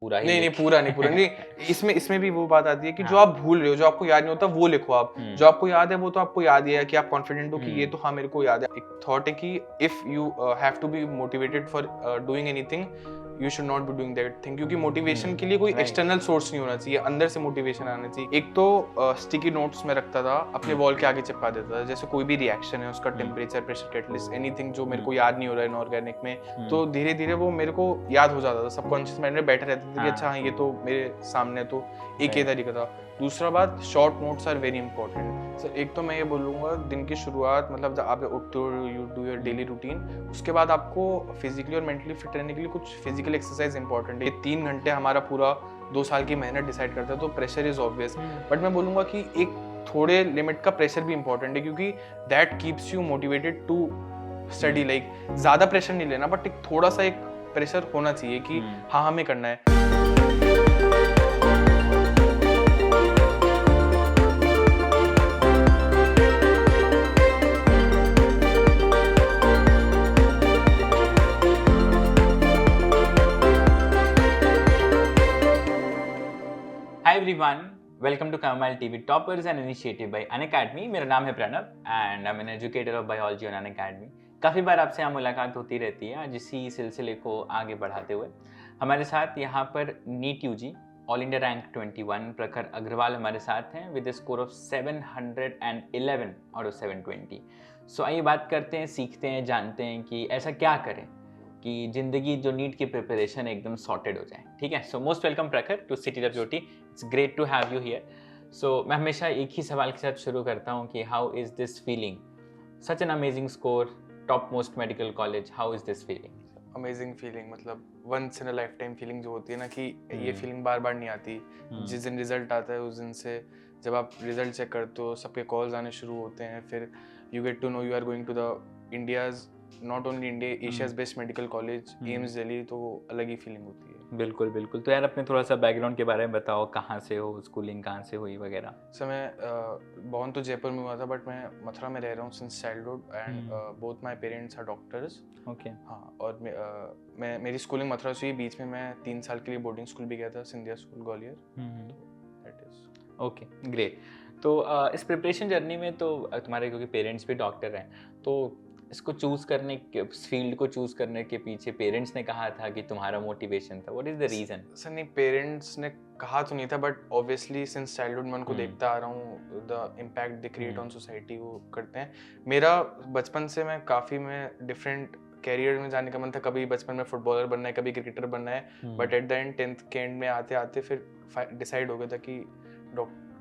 पूरा ही नहीं नहीं लिख पूरा नहीं इसमें भी वो बात आती है कि जो हाँ। आप भूल रहे हो, जो आपको याद नहीं होता वो लिखो आप। जो आपको याद है वो तो आपको याद ही है कि आप कॉन्फिडेंट हो कि ये तो हाँ मेरे को याद है। एक थॉट है कि if you have to be motivated for doing anything, you should not be doing that thing, क्योंकि मोटिवेशन के लिए कोई एक्सटर्नल सोर्स नहीं होना चाहिए, अंदर से मोटिवेशन आना चाहिए। एक तो स्टिकी नोट्स में रखता था, अपने वॉल के आगे चिपका देता था, जैसे कोई भी रिएक्शन है उसका टेम्परेचर, प्रेशर, कैटलिस्ट, एनीथिंग जो मेरे को याद नहीं हो रहा है इनऑर्गेनिक में, तो धीरे धीरे वो मेरे को याद हो जाता था, सबकॉन्शियस माइंड में बैठे रहते थे कि अच्छा हाँ ये तो मेरे सामने, तो एक ही तरीका था। दूसरा बात, short notes are very important sir. एक तो मैं ये बोलूँगा दिन की शुरुआत, मतलब जब आप उठते हो, you do your daily routine, उसके बाद आपको फिजिकली और मेंटली फिट रहने के लिए कुछ फिजिकल एक्सरसाइज इंपॉर्टेंट है। ये 3 घंटे हमारा पूरा 2 साल की मेहनत डिसाइड करता है, तो प्रेशर इज ऑब्वियस, बट मैं बोलूँगा कि एक थोड़े लिमिट का प्रेशर भी इंपॉर्टेंट है, क्योंकि that keeps you motivated to study. Like ज़्यादा प्रेशर नहीं लेना, बट एक थोड़ा सा एक प्रेशर होना चाहिए कि हाँ हमें करना है। हाय एवरीवन, वेलकम टू कामाइल TV toppers and initiative by Unacademy. मेरा नाम है Pranav and I am an educator of biology on Unacademy. काफ़ी बार आपसे यहाँ मुलाकात होती रहती है। आज इसी सिलसिले को आगे बढ़ाते हुए हमारे साथ यहाँ पर NEET UG all India rank 21 Prakhar Agarwal हमारे साथ हैं with score of 711 out of 720। So आइए बात करते हैं, सीखते हैं, जानते हैं कि ऐसा क्या करें कि जिंदगी जो नीट की प्रिपरेशन एकदम सॉर्टेड हो जाए। ठीक है, so most welcome Prakhar to city of Jyoti. It's great to have you here. So मैं हमेशा एक ही सवाल के साथ शुरू करता हूँ कि how is this feeling, such an amazing score, top most medical college, how is this feeling? Amazing feeling, मतलब once in a lifetime feeling जो होती है ना, कि ये फीलिंग बार बार नहीं आती। जिस दिन रिजल्ट आता है उस दिन से, जब आप रिजल्ट चेक करते हो, सबके कॉल्स आने शुरू होते हैं, फिर you get to know you are going to the India's, not only India, Asia's best medical college AIIMS Delhi, तो वो अलग ही फीलिंग होती है। बिल्कुल बिल्कुल। तो यार अपने थोड़ा सा बैकग्राउंड के बारे में बताओ, कहाँ से हो, स्कूलिंग कहाँ से हुई वगैरह। सर मैं बॉर्न तो जयपुर में हुआ था, बट मैं मथुरा में रह रहा हूँ since childhood, and both my parents are doctors. Okay. हाँ, और मैं मेरी स्कूलिंग मथुरा से हुई, बीच में मैं 3 साल के लिए बोर्डिंग स्कूल भी गया था, Scindia school Gwalior. That is okay, great. तो इस प्रिपरेशन जर्नी में तो तुम्हारे क्योंकि पेरेंट्स भी डॉक्टर हैं, तो इसको चूज़ करने के, इस फील्ड को चूज़ करने के पीछे पेरेंट्स ने कहा था कि तुम्हारा मोटिवेशन था? What is the reason? Sir नहीं, पेरेंट्स ने कहा तो नहीं था, बट ऑब्वियसली सिंस चाइल्डहुड मैं उनको देखता आ रहा हूँ, the impact they create on society वो करते हैं। मेरा बचपन से मैं डिफरेंट कैरियर में जाने का मन था। कभी बचपन में फुटबॉलर बनना है, कभी क्रिकेटर बनना है, but at the end 10th के एंड में आते आते फिर डिसाइड हो गया था कि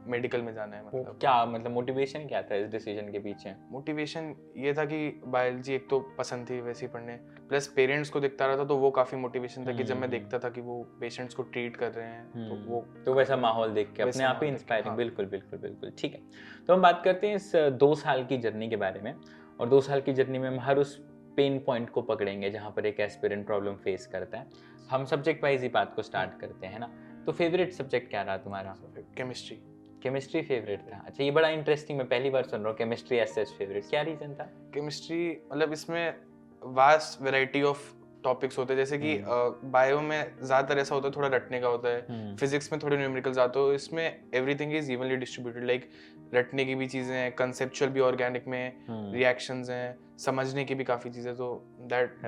मेडिकल में जाना है। मतलब क्या मतलब मोटिवेशन क्या था इस डिसीजन के पीछे? मोटिवेशन ये था कि बायोलॉजी एक तो पसंद थी वैसे ही पढ़ने, प्लस पेरेंट्स को दिखता रहा था, तो वो काफ़ी मोटिवेशन था कि जब मैं देखता था कि वो पेशेंट्स को ट्रीट कर रहे हैं, तो वो तो वैसा माहौल देख के अपने आप ही इंस्पायरिंग। बिल्कुल बिल्कुल बिल्कुल, ठीक है। तो हम बात करते हैं इस 2 साल की जर्नी के बारे में, और 2 साल की जर्नी में हम हर उस पेन पॉइंट को पकड़ेंगे जहाँ पर एक एस्पिरेंट प्रॉब्लम फेस करता है। हम सब्जेक्ट वाइज ही बात को स्टार्ट करते हैं ना। तो फेवरेट सब्जेक्ट क्या रहा तुम्हारा? केमिस्ट्री। केमिस्ट्री फेवरेट था? अच्छा, ये बड़ा इंटरेस्टिंग, मैं पहली बार सुन रहा हूँ केमिस्ट्री एज सच फेवरेट। क्या रीजन था? केमिस्ट्री मतलब इसमें वास्ट वैरायटी ऑफ टॉपिक्स होते हैं, जैसे कि बायो में ज़्यादातर ऐसा होता है, थोड़ा रटने का होता है, फिजिक्स में थोड़े न्यूमेरिकल्स आते हो, इसमें everything is evenly distributed. Like रटने की भी चीज़ें हैं, कंसेप्चुअल भी ऑर्गेनिक में, रिएक्शंस हैं, समझने की भी काफ़ी चीज़ें, तो दैट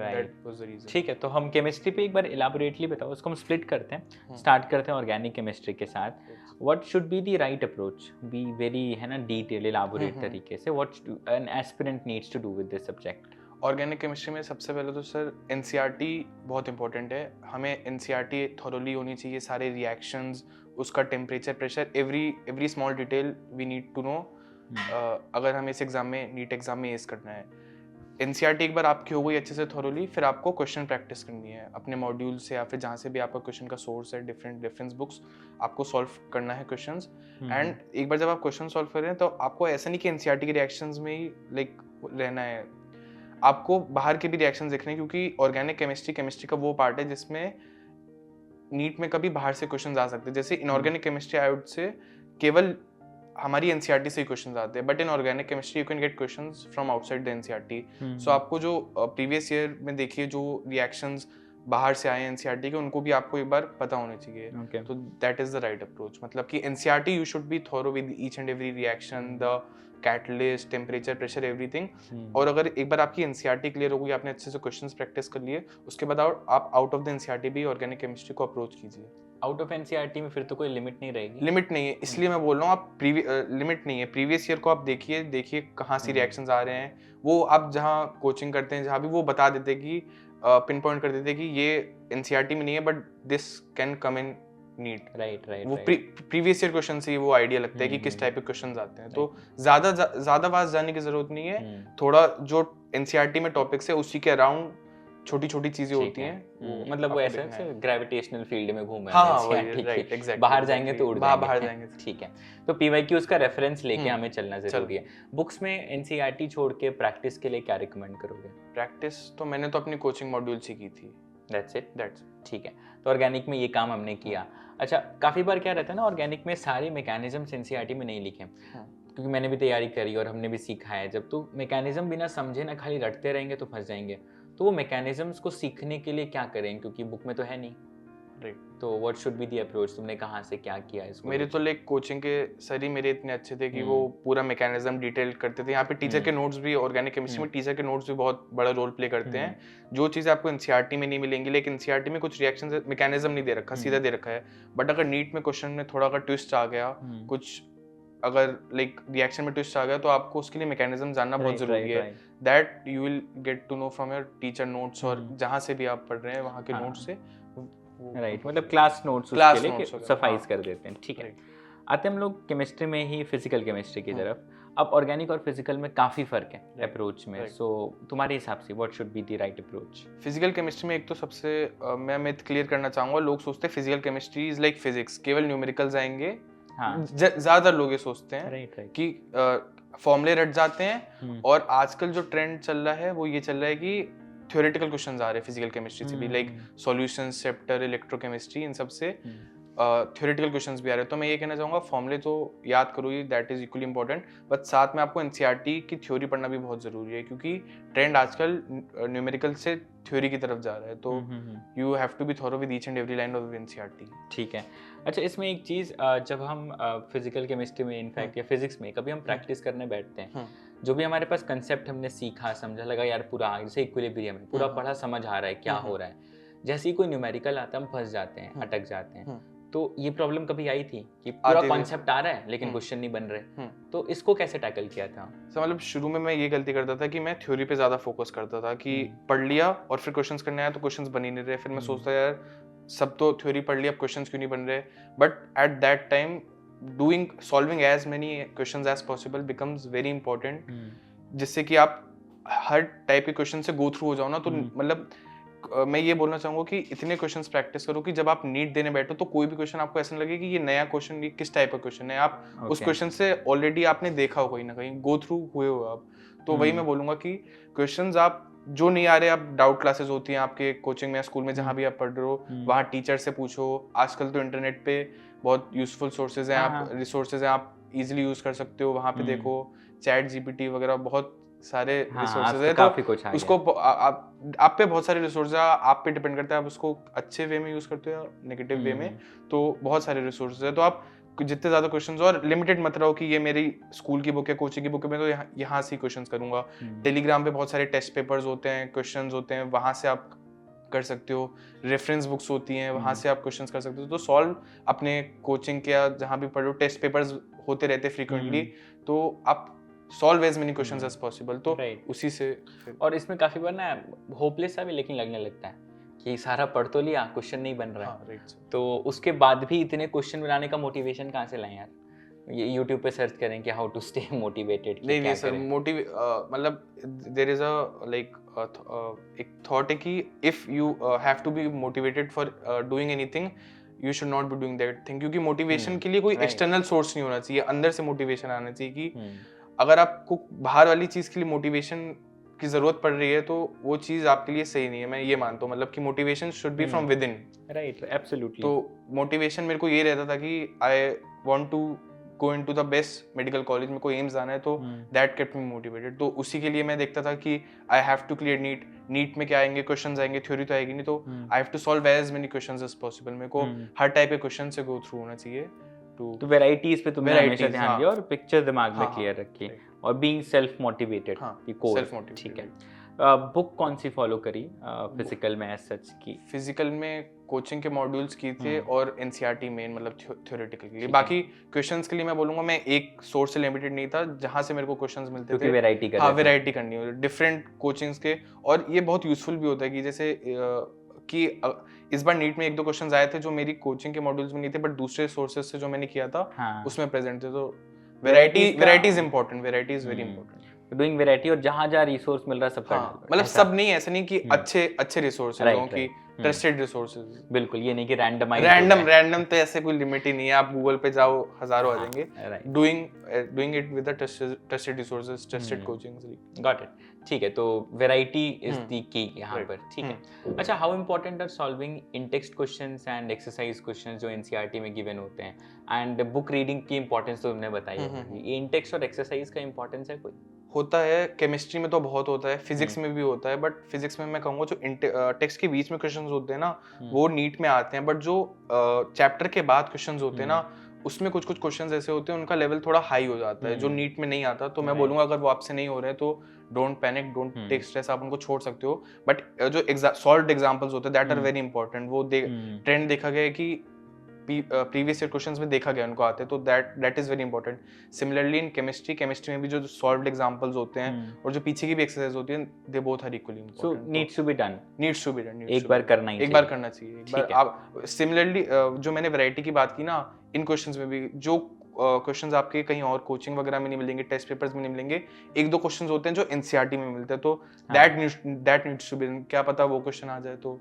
वाज द रीजन। ठीक है, तो हम केमिस्ट्री पे एक बार इलाबोरेटली बताओ, उसको हम स्प्लिट करते हैं। स्टार्ट करते हैं ऑर्गेनिक केमिस्ट्री के साथ। What should be the right approach? Be very है ना डिटेल इलाबोरेट तरीके से, what an aspirant needs to do with this subject? Organic chemistry में सबसे पहले तो सर एनसीईआरटी बहुत इंपॉर्टेंट है। हमें एनसीईआरटी थॉरोली होनी चाहिए, सारे रिएक्शंस, उसका temperature, pressure, every small detail we need to know, अगर हमें इस एग्जाम में, नीट एग्जाम में एस करना है। एनसीईआरटी एक बार आपकी हो गई अच्छे से थॉरोली, फिर आपको क्वेश्चन प्रैक्टिस करनी है अपने मॉड्यूल से, या फिर जहाँ से भी आपका क्वेश्चन का सोर्स है, डिफरेंट रेफरेंस बुक्स, आपको सॉल्व करना है क्वेश्चंस। एंड एक बार जब आप क्वेश्चन सॉल्व कर रहे हैं, तो आपको ऐसा नहीं कि एनसीईआरटी के रिएक्शंस में ही लाइक रहना है, आपको बाहर के भी रिएक्शन देखने हैं, क्योंकि ऑर्गेनिक केमिस्ट्री का वो पार्ट है जिसमें नीट में कभी बाहर से क्वेश्चंस आ सकते हैं। जैसे inorganic chemistry I would say केवल हमारी एनसीईआरटी से ही क्वेश्चंस आते हैं, but in organic chemistry you can get questions from outside the NCERT. So आपको जो प्रीवियस ईयर में देखिए जो रिएक्शंस बाहर से आए हैं एनसीईआरटी के, उनको भी आपको एक बार पता होने चाहिए। Okay. तो that is the right approach, मतलब कि NCERT you should be thorough with each and every reaction, the catalyst, temperature, pressure, everything. और अगर एक बार आपकी एनसीईआरटी क्लियर हो गई, आपने अच्छे से क्वेश्चंस प्रैक्टिस कर लिए, उसके बाद आप आउट ऑफ द एनसीईआरटी भी ऑर्गेनिक केमिस्ट्री को अप्रोच कीजिए। आउट ऑफ एनसीईआरटी में फिर तो कोई लिमिट नहीं रहेगी। लिमिट नहीं है, इसलिए मैं बोल रहा हूँ आप लिमिट नहीं है। प्रीवियस ईयर को आप देखिए कहाँ से रिएक्शंस आ रहे हैं, वो आप जहाँ कोचिंग करते हैं जहाँ भी वो बता देते कि पिन पॉइंट कर देते कि ये एनसीईआरटी में नहीं है but this can come in NEET. Right वो प्रीवियस ईयर क्वेश्चन से वो आइडिया लगता है कि किस टाइप के क्वेश्चंस आते हैं। तो ज्यादा वास्ट जाने की जरूरत नहीं है, थोड़ा जो एनसीईआरटी में टॉपिक्स है उसी के अराउंड छोटी छोटी चीजें होती हैं, मतलब वो ऐसा है ग्रेविटेशनल फील्ड में घूम रहे हाँ, हैं, राइट, एग्जैक्टली, बाहर जाएंगे तो उड़ जाएंगे, बाहर जाएंगे। ठीक है। तो पीवाईक्यूज का रेफरेंस लेके हमें चलना जरूरी है। बुक्स में एनसीईआरटी छोड़ के प्रैक्टिस के लिए क्या रिकमेंड करोगे? प्रैक्टिस तो मैंने तो अपनी कोचिंग मॉड्यूल से की थी। दैट्स इट, ठीक है। तो ऑर्गेनिक में ये काम हमने किया। अच्छा, काफी बार क्या रहता है ना, ऑर्गेनिक में सारे मैकेनिज्म्स एनसीईआरटी में नहीं लिखे, क्योंकि मैंने भी तैयारी करी और हमने भी सीखा है, जब तो मैकेनिज्म बिना समझे ना खाली रटते रहेंगे तो फंस जाएंगे। तो वो मैकेनिज्म्स को सीखने के लिए क्या करें, क्योंकि बुक में तो है नहीं। राइट। तो what should be the approach? तुमने कहाँ से क्या किया इसको? मेरे तो लाइक कोचिंग के सर ही मेरे इतने अच्छे थे कि वो पूरा मैकेनिज्म डिटेल करते थे। यहाँ पे टीचर के नोट्स भी, ऑर्गेनिक केमिस्ट्री में टीचर के नोट्स भी बहुत बड़ा रोल प्ले करते हैं। जो चीज़ आपको एनसीईआरटी में नहीं मिलेंगी, लेकिन एनसीईआरटी में कुछ रिएक्शन मैकेनिज्म नहीं दे रखा, सीधा दे रखा है। बट अगर नीट में क्वेश्चन में थोड़ा अगर ट्विस्ट आ गया, कुछ अगर लाइक रिएक्शन में ट्विस्ट आ गया, तो आपको उसके लिए मैकेनिज्म जानना बहुत जरूरी है। That you will get to know from your teacher notes, और जहाँ से भी आप पढ़ रहे हैं वहाँ के नोट्स से। राइट, मतलब क्लास नोट्स उसके लिए सफाइज कर देते हैं, ठीक है। आते हम लोग केमिस्ट्री में ही फिजिकल केमिस्ट्री की तरफ। अब ऑर्गेनिक और फिजिकल में काफी फर्क है अप्रोच में। सो तुम्हारे हिसाब से what should be the right approach? Physical chemistry में एक तो सबसे मैं मिथ क्लियर करना चाहूंगा, लोग सोचते हैं physical chemistry is like physics, केवल न्यूमेरिकल्स आएंगे। ज्यादा लोग ये सोचते हैं कि फॉर्मूले रट जाते हैं। और आजकल जो ट्रेंड चल रहा है वो ये चल रहा है कि थ्योरेटिकल क्वेश्चंस आ रहे हैं फिजिकल केमिस्ट्री से भी, लाइक सॉल्यूशंस, चैप्टर, इलेक्ट्रोकेमिस्ट्री, इन सब से थ्योरेटिकल क्वेश्चंस भी आ रहे हैं। तो मैं ये कहना चाहूँगा फॉर्मूले तो याद करो ही, that is equally important, but साथ में आपको एनसीईआरटी की थ्योरी पढ़ना भी बहुत जरूरी है, क्योंकि ट्रेंड आजकल न्यूमेरिकल से थ्योरी की तरफ जा रहा है। तो you have to be thorough with each and every line of NCERT. ठीक है। अच्छा, इसमें एक चीज़, जब हम फिजिकल केमिस्ट्री में इनफैक्ट या फिजिक्स में कभी हम प्रैक्टिस करने बैठते हैं, जो भी हमारे पास कंसेप्ट हमने सीखा, समझा, लगा यार पूरा जैसे इक्विलिब्रियम है, पूरा पढ़ा, समझ आ रहा है क्या हो रहा है, जैसे ही कोई न्यूमेरिकल आता है हम फंस जाते हैं, अटक जाते हैं। तो ये प्रॉब्लम कभी आई थी कि पूरा कॉन्सेप्ट आ रहा है लेकिन क्वेश्चन नहीं बन रहे, तो इसको कैसे टैकल किया था? मतलब शुरू में मैं ये गलती करता था कि मैं थ्योरी पे ज्यादा फोकस करता था कि पढ़ लिया और फिर क्वेश्चंस करने आया तो क्वेश्चंस बन ही नहीं रहे। फिर मैं सोचता यार सब तो थ्योरी पढ़ लिया, अब क्वेश्चंस क्यों नहीं बन रहे। But at that time solving as many questions as possible becomes very important, जिससे कि आप हर टाइप के क्वेश्चन से गो थ्रू हो जाओ ना। तो मतलब मैं ये बोलना चाहूंगा कि इतने क्वेश्चंस प्रैक्टिस करो कि जब आप नीट देने बैठो तो कोई भी क्वेश्चन आपको ऐसा लगे कि ये नया क्वेश्चन, ये किस टाइप का क्वेश्चन है। आप उस क्वेश्चन से ऑलरेडी आपने देखा हो, कहीं ना कहीं गो थ्रू हुए हो आप। तो वही मैं बोलूंगा कि क्वेश्चंस आप जो नहीं आ रहे, आप डाउट क्लासेस होती हैं आपके कोचिंग में, स्कूल में, जहाँ भी आप पढ़ रहे हो, वहाँ टीचर से पूछो। आजकल तो इंटरनेट पे बहुत यूजफुल सोर्सेज हैं, आप रिसोर्सेज हैं, आप इजीली यूज कर सकते हो। वहाँ पे देखो चैट जीपीटी वगैरह बहुत सारे रिसोर्सेज है। तो उसको आप पे बहुत सारे रिसोर्सेज है, आप पे डिपेंड करता है आप उसको अच्छे वे में यूज करते हो या नेगेटिव वे में। तो बहुत सारे रिसोर्सेज है, तो आप जितने ज्यादा क्वेश्चंस, और लिमिटेड मत रहो कि ये मेरी स्कूल की बुक है, कोचिंग की बुक है, मैं तो यहाँ से ही क्वेश्चंस करूंगा। टेलीग्राम पे बहुत सारे टेस्ट पेपर्स होते हैं, क्वेश्चंस होते हैं, वहां से आप कर सकते हो। रेफरेंस बुक्स होती हैं, वहां से आप क्वेश्चंस कर सकते हो। तो सॉल्व अपने कोचिंग के या जहाँ भी पढ़ो, टेस्ट पेपर्स होते रहते फ्रीक्वेंटली, तो आप solve as many questions as possible. तो उसी से। और इसमें काफी बार ना होपलेस सा भी लेकिन लगने लगता है कि सारा पढ़ तो लिया, क्वेश्चन नहीं बन रहा है। तो उसके बाद भी इतने क्वेश्चन बनाने का मोटिवेशन कहाँ से लाएं यार? ये YouTube पे सर्च करें कि हाउ टू स्टे मोटिवेटेड। नहीं सर, मतलब देयर इज अ लाइक एक थॉट है कि if you have to be motivated for doing anything, you should not be doing that thing. क्योंकि मोटिवेशन के लिए कोई एक्सटर्नल सोर्स नहीं होना चाहिए, अंदर से मोटिवेशन आना चाहिए। कि अगर आपको बाहर वाली चीज के लिए मोटिवेशन की जरूरत पड़ रही है तो वो चीज आपके लिए सही नहीं है, मैं ये मानता हूँ। मतलब कि motivation should be from within. Right, absolutely. तो मोटिवेशन मेरे को ये रहता था कि I want to go into the best medical college, मेरे को एम्स जाना है, तो that kept me motivated. तो उसी के लिए मैं देखता था कि I have to clear NEET में क्या आएंगे, क्वेश्चंस आएंगे, थ्योरी तो आएगी नहीं, तो I have to solve as many questions as possible. मेरे को हर टाइप के क्वेश्चन से go through होना चाहिए. तो वैराइटीज पे तुमने हमेशा ध्यान दिया और पिक्चर दिमाग में क्लियर रखी और बीइंग सेल्फ मोटिवेटेड की कोर. ठीक है. बुक कौन सी फॉलो करी फिजिकल में एज सच की? फिजिकल में कोचिंग के मॉड्यूल्स की थे और एनसीईआरटी मेन, मतलब थ्योरेटिकल के लिए. बाकी क्वेश्चंस के लिए मैं बोलूंगा मैं एक सोर्स से लिमिटेड नहीं था, जहां से मेरे को क्वेश्चंस मिलते थे. वैरायटी करनी. हाँ, वैरायटी करनी हो डिफरेंट कोचिंग्स के. और ये बहुत यूजफुल भी होता है कि जैसे कि इस बार नीट में एक दो क्वेश्चंस आए थे जो मेरी कोचिंग के मॉड्यूल्स में नहीं थे, बट दूसरे सोर्सेज से जो मैंने किया था उसमें प्रेजेंट थे. तो variety is important, variety is very important. Doing variety और जहां जहां रिसोर्स मिल रहा है सब करना. मतलब सब नहीं, ऐसा नहीं कि अच्छे रिसोर्सेज हो, कि ट्रस्टेड रिसोर्सेज. बिल्कुल, ये नहीं कि रैंडम तो ऐसे कोई लिमिट ही नहीं है. आप गूगल पे जाओ, हजारों आ जाएंगे. Doing it with the trusted resources, trusted coachings. Got it. ठीक है, तो वैरायटी इज द की यहाँ पर. ठीक है. अच्छा, how important are solving in text questions and exercise questions जो एनसीईआरटी में गिवन होते हैं, एंड बुक रीडिंग की इंपॉर्टेंस तो तुमने बताई है. ये इन टेक्स्ट और एक्सरसाइज का इंपॉर्टेंस है कोई? होता है, केमिस्ट्री में तो बहुत होता है, फिजिक्स में भी होता है, बट फिजिक्स में मैं कहूँगा जो टेक्स्ट के बीच में क्वेश्चंस होते हैं ना, वो नीट में आते हैं. बट जो चैप्टर के बाद क्वेश्चंस होते हैं ना, उसमें कुछ क्वेश्चंस ऐसे होते हैं उनका लेवल थोड़ा हाई हो जाता है, जो नीट में नहीं आता. तो मैं बोलूंगा अगर वो आपसे नहीं हो रहे हैं तो don't panic, don't take stress, आप उनको छोड़ सकते हो. बट जो सॉल्व्ड एग्जांपल्स होते हैं दैट आर वेरी इंपॉर्टेंट. वो ट्रेंड देखा गया है कि प्रीवियस ईयर क्वेश्चंस में देखा गया उनको आते हैं, तो that is very important. Similarly in chemistry में भी जो सॉल्व्ड एग्जांपल्स होते हैं और जो पीछे की भी एक्सरसाइज होती है, they both are equally important. So needs to be done. एक बार करना चाहिए. एक बार आप सिमिलरली जो मैंने वैरायटी की बात की ना, इन क्वेश्चंस में भी जो क्वेश्चंस आपके कहीं और कोचिंग वगैरह में नहीं मिलेंगे, टेस्ट पेपर्स में नहीं मिलेंगे, एक दो क्वेश्चंस होते हैं जो एनसीईआरटी में मिलते हैं, तो दैट नीड्स टू बी, क्या पता वो क्वेश्चन आ जाए तो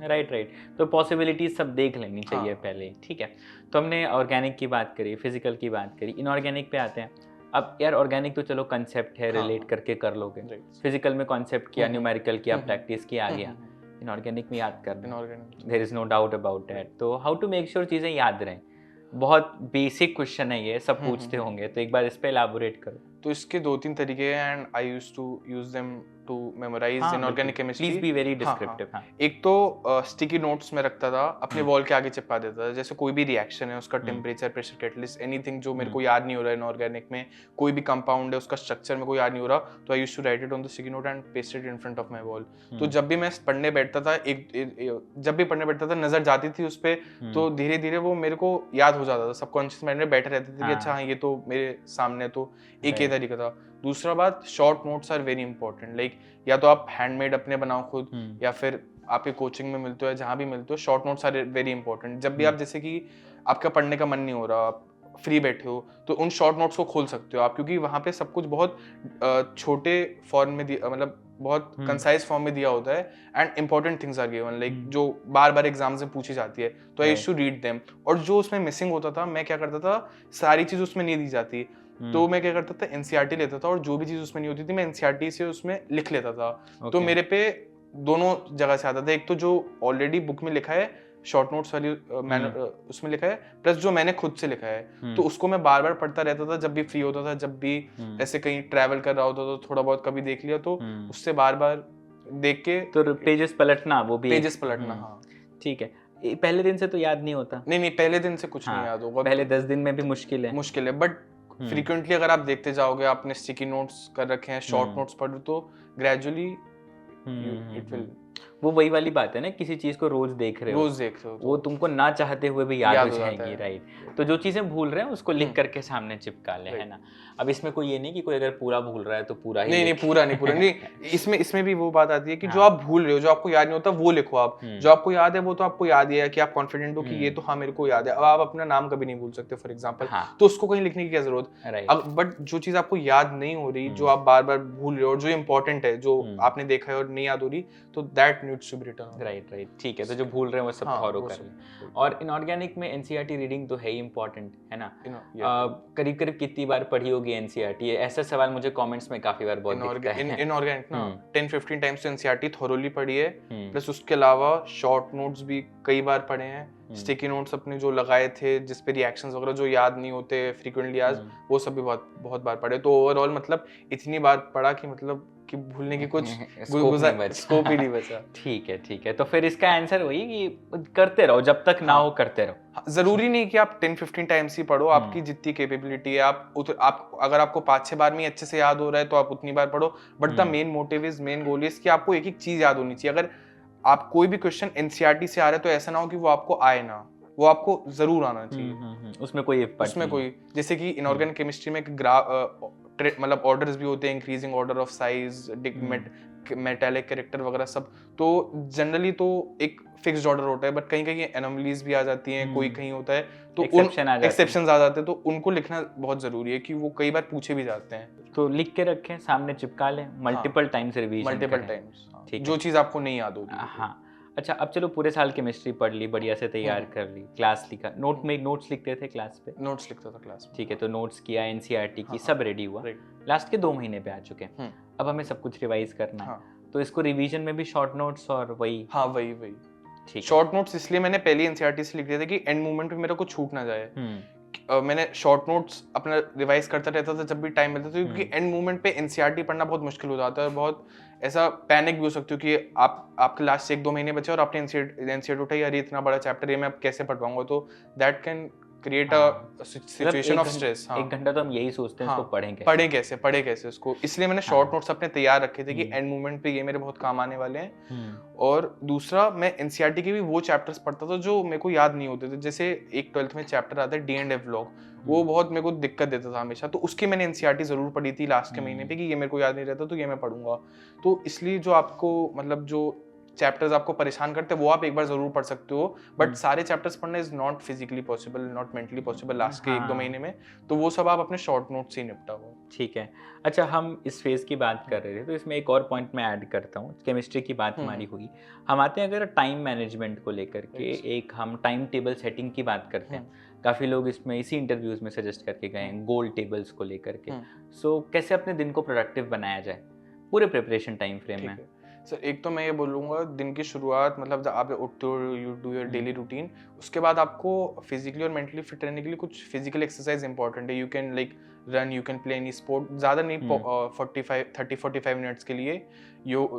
राइट. तो पॉसिबिलिटीज सब देख लेनी चाहिए पहले. ठीक है. तो हमने ऑर्गेनिक की बात करी, फिजिकल की बात करी, इनऑर्गेनिक पे आते हैं. अब यार ऑर्गेनिक तो चलो कंसेप्ट है, रिलेट करके कर लोगे. फिजिकल में कॉन्सेप्ट किया, न्यूमेरिकल किया, प्रैक्टिस किया, आ गया. इनऑर्गेनिक में याद करना, there is no doubt about that. तो हाउ टू मेक श्योर चीजें याद रहें? बहुत बेसिक क्वेश्चन है ये, सब पूछते होंगे, तो एक बार इस पे एलैबोरेट करो. तो इसके दो तीन तरीके हैं, and I used to use them to memorise inorganic chemistry. Please be very descriptive. एक तो स्टिकी नोट्स में रखता था, अपने वॉल के आगे चिपका देता था. जैसे कोई भी रिएक्शन है, उसका टेम्परेचर, प्रेशर, कैटलिस्ट, एनीथिंग जो मेरे को याद नहीं हो रहा है इनऑर्गेनिक में, कोई भी कंपाउंड है उसका स्ट्रक्चर मेरे को याद नहीं हो रहा, तो I used to write it on the sticky note and paste it in front of my wall. तो जब भी मैं पढ़ने बैठता था, नजर जाती थी उस पे, तो धीरे धीरे वो मेरे को याद हो जाता था, सबकॉन्शियस माइंड में बैठे रहते थे कि अच्छा हाँ ये तो मेरे सामने. तो एक ये तरीका था. दूसरा बात, short notes are very important. Like या तो आप हैंडमेड अपने बनाओ खुद, या फिर आपके कोचिंग में मिलते हो या जहाँ भी मिलते हो, short notes are very important. जब भी आप, जैसे कि आपका पढ़ने का मन नहीं हो रहा, आप फ्री बैठे हो, तो उन शॉर्ट नोट्स को खोल सकते हो आप, क्योंकि वहाँ पे सब कुछ बहुत छोटे फॉर्म में मतलब बहुत कंसाइज फॉर्म में दिया होता है, and important things are given, like जो बार बार एग्जाम से पूछी जाती है, तो आई यूज्ड टू रीड देम. और जो उसमें मिसिंग होता था, मैं क्या करता था, सारी चीज उसमें नहीं दी जाती, तो मैं क्या करता था, एनसीईआरटी लेता था, और जो भी चीज उसमें नहीं होती थी मैं एनसीईआरटी से उसमें लिख लेता था. तो मेरे पे दोनों जगह से आता था, एक तो जो ऑलरेडी बुक में लिखा है, शॉर्ट नोट्स वाली उसमें लिखा है, प्लस जो मैंने खुद से लिखा है, तो उसको मैं बार बार पढ़ता रहता था जब भी फ्री होता था, जब भी ऐसे कहीं ट्रैवल कर रहा होता तो थोड़ा बहुत कभी देख लिया, तो उससे बार बार देख के तो पेजेस पलटना, वो भी पेजेस पलटना. हाँ ठीक है. पहले दिन से तो याद नहीं होता? नहीं, पहले दिन से कुछ नहीं याद होगा, पहले 10 दिन में भी मुश्किल है. बट फ्रीक्वेंटली अगर आप देखते जाओगे, आपने स्टिकी नोट्स कर रखे हैं, शॉर्ट नोट्स पढ़, तो ग्रेजुअली इट विल. वो वही वाली बात है ना, किसी चीज को रोज देख रहे हो, वो तुमको ना चाहते हुए भी याद हो जाएंगी. राइट. तो जो चीजें भूल रहे हैं उसको लिख करके सामने चिपका ले, है ना. अब इसमें कोई ये नहीं कि कोई अगर पूरा भूल रहा है तो पूरा ही नहीं पूरा नहीं. इसमें भी वो बात आती है कि जो आप भूल रहे हो, जो आपको याद नहीं होता, वो लिखो आप. जो आपको याद है वो तो आपको याद ही है, कि आप कॉन्फिडेंट हो कि ये तो हाँ मेरे को याद है. अब आप अपना नाम कभी नहीं भूल सकते फॉर एग्जाम्पल, तो उसको कहीं लिखने की क्या जरूरत. अब बट जो चीज आपको याद नहीं हो रही, जो आप बार बार भूल रहे हो, जो इंपॉर्टेंट है, जो आपने देखा है और नहीं याद हो रही, तो that needs to be written. Right. ठीक है. तो जो भूल रहे हैं वो सब फॉलो कर लें. और इनऑर्गेनिक में एनसीईआरटी रीडिंग तो है ही इंपॉर्टेंट, है ना. करीब कितनी बार पढ़ी होगी एनसीईआरटी? ऐसा सवाल मुझे कमेंट्स में काफी बार बहुत दिखता है. इनऑर्गेनिक ना 10-15 टाइम्स तो एनसीईआरटी थोरोली पढ़ी है, प्लस उसके अलावा शॉर्ट नोट्स भी कई बार पढ़े हैं, स्टिकी नोट्स अपने जो लगाए थे जिस पे रिएक्शंस वगैरह जो याद नहीं होते फ्रीक्वेंटली आज, वो सब भी बहुत बार पढ़े। तो ओवरऑल मतलब इतनी बार पढ़ा कि मतलब कि भूलने की कुछ स्कोप ही नहीं बचा। ठीक है, तो फिर इसका आंसर वही कि करते रहो, जब तक ना हो करते रहो। हाँ, जरूरी नहीं कि आप 10-15 टाइम्स ही पढ़ो, आपकी जितनी कैपेबिलिटी है आप अगर आपको 5-6 बार में अच्छे से याद हो रहा है तो आप उतनी बार पढ़ो, but the main motive is, main goal is कि आपको एक एक चीज याद होनी चाहिए। अगर आप कोई भी क्वेश्चन एनसीईआरटी से आ रहा है तो ऐसा ना हो कि वो आपको आए ना, वो आपको जरूर आना चाहिए। उसमें कोई जैसे कि इनऑर्गेनिक केमिस्ट्री में एक ग्राफ मतलब ऑर्डर्स भी होते हैं, increasing order of size, metallic character वगैरह सब, तो जनरली तो एक फिक्स्ड ऑर्डर होता है, बट कहीं कहीं एनोमलीज भी आ जाती हैं, कोई कहीं होता है तो एक्सेप्शंस आ जाते हैं, तो उनको लिखना बहुत जरूरी है कि वो कई बार पूछे भी जाते हैं। तो लिख के रखें, सामने चिपका लें, multiple times revision, multiple times, जो चीज आपको नहीं याद होगी। हाँ, अच्छा, अब चलो पूरे साल केमिस्ट्री पढ़ ली, बढ़िया से तैयार कर ली, क्लास लिखा, नोट्स लिखते थे क्लास पे? नोट्स लिखता था क्लास में। ठीक है, तो नोट्स किया, एनसीईआरटी की, सब रेडी हुआ, लास्ट के 2 महीने पे आ चुके हैं, अब हमें सब कुछ रिवाइज करना है, तो इसको रिवीजन में भी शॉर्ट नोट्स और वही? हाँ, वही ठीक। शॉर्ट नोट्स इसलिए मैंने पहले एनसीईआरटी से लिख दिया था कि एंड मोमेंट पे मेरा कुछ छूट ना जाए। मैंने शॉर्ट नोट्स अपना रिवाइज करता रहता था जब भी टाइम मिलता था, क्योंकि एंड मोमेंट पे एनसीईआरटी पढ़ना बहुत मुश्किल हो जाता है और बहुत ऐसा पैनिक भी हो सकती हो कि आपके लास्ट से 1-2 महीने बचे और आपने एनसीईआरटी उठाई, अरे इतना बड़ा चैप्टर ये मैं अब कैसे पढ़ पाऊंगा, तो that can create a situation of stress. एक घंटा तो हम यही सोचते हैं इसको पढ़े कैसे उसको, इसलिए मैंने शॉर्ट नोट्स अपने तैयार रखे थे कि एंड मोमेंट पे ये मेरे बहुत काम आने वाले हैं। और दूसरा, मैं एनसीईआरटी के भी वो चैप्टर्स पढ़ता था जो मेरे को याद नहीं होते थे, जैसे एक 12th में चैप्टर आता है D&F लॉग, वो बहुत मेरे को दिक्कत देता था हमेशा, तो उसकी मैंने एनसीईआरटी जरूर पढ़ी थी लास्ट के महीने पे कि ये मेरे को याद नहीं रहता तो ये मैं पढ़ूंगा। तो इसलिए जो आपको मतलब जो चैप्टर्स आपको परेशान करते हैं वो आप एक बार जरूर पढ़ सकते हो, बट सारे चैप्टर्स पढ़ना is not physically possible, not mentally possible last के 1-2 महीने में, तो वो सब आप अपने शॉर्ट नोट से ही निपटाओ। ठीक है, अच्छा, हम इस फेज की बात कर रहे थे, तो इसमें एक और पॉइंट मैं ऐड करता हूँ, केमिस्ट्री की बात हमारी हुई, हम आते हैं अगर टाइम मैनेजमेंट को लेकर के, एक हम टाइम टेबल सेटिंग की बात करते हैं, काफ़ी लोग इसमें इसी इंटरव्यूज में सजेस्ट करके गए हैं गोल टेबल्स को लेकर के। सो कैसे अपने दिन को प्रोडक्टिव बनाया जाए पूरे प्रिपरेशन टाइम फ्रेम में? सर, एक तो मैं ये बोलूँगा, दिन की शुरुआत मतलब जब आप उठते हो, you do your daily routine, उसके बाद आपको फिजिकली और मेंटली फिट रहने के लिए कुछ फिजिकल एक्सरसाइज इंपॉर्टेंट है। You can like run, you can play any sport, ज़्यादा नहीं, 30-45 मिनट्स के लिए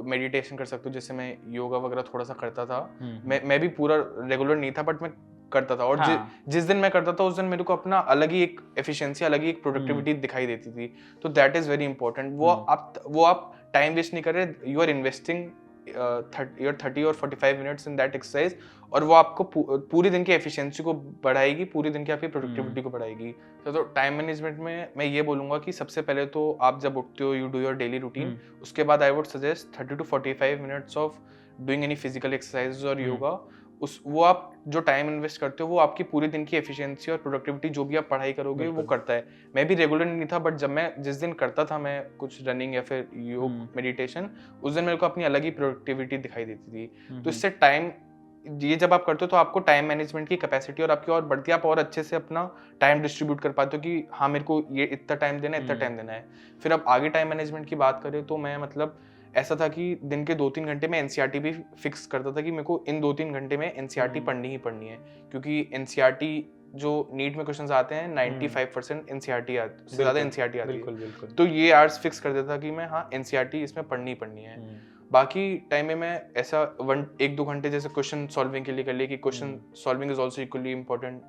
मेडिटेशन कर सकते हो, जैसे मैं योगा वगैरह थोड़ा सा करता था। मैं भी पूरा रेगुलर नहीं था, बट मैं करता था, और जिस दिन मैं करता था उस दिन मेरे को अपना अलग ही एक एफिशिएंसी, अलग ही एक प्रोडक्टिविटी दिखाई देती थी, तो दैट इज वेरी इंपॉर्टेंट। वो आप टाइम वेस्ट नहीं कर रहे, यू आर इन्वेस्टिंग योर 30 और 45 मिनट्स इन दैट एक्सरसाइज, और वो आपको पूरे दिन की एफिशिएंसी को बढ़ाएगी, पूरे दिन की आपकी प्रोडक्टिविटी को बढ़ाएगी। तो टाइम मैनेजमेंट में मैं ये बोलूँगा कि सबसे पहले तो आप जब उठते हो, you do your daily routine, उसके बाद I would suggest 30 to 45 minutes of doing any physical exercise और योगा। वो आप जो टाइम इन्वेस्ट करते हो वो आपकी पूरे दिन की एफिशिएंसी और प्रोडक्टिविटी, जो भी आप पढ़ाई करोगे वो करता है। मैं भी रेगुलर नहीं था, बट जब मैं जिस दिन करता था मैं कुछ रनिंग या फिर योग मेडिटेशन, उस दिन मेरे को अपनी अलग ही प्रोडक्टिविटी दिखाई देती थी। तो इससे टाइम, ये जब आप करते हो तो आपको टाइम मैनेजमेंट की कैपेसिटी और आपकी और बढ़ती है, आप और अच्छे से अपना टाइम डिस्ट्रीब्यूट कर पाते हो कि हाँ मेरे को ये इतना टाइम देना है, इतना टाइम देना है। फिर अब आगे टाइम मैनेजमेंट की बात करें तो मैं मतलब ऐसा था कि दिन के 2-3 घंटे में एनसीईआरटी भी फिक्स करता था कि मेरे को इन 2-3 घंटे में एनसीईआरटी पढ़नी ही पढ़नी है, क्योंकि एनसीईआरटी जो नीट में क्वेश्चंस आते हैं 95% एनसीईआरटी से ज़्यादा एनसीईआरटी आती है, तो ये आवर्स फिक्स कर देता कि मैं हाँ एनसीईआरटी इसमें पढ़नी ही पढ़नी है। बाकी टाइम में मैं ऐसा 1-2 घंटे जैसे क्वेश्चन सॉल्विंग के लिए कर लिए कि question solving is also equally important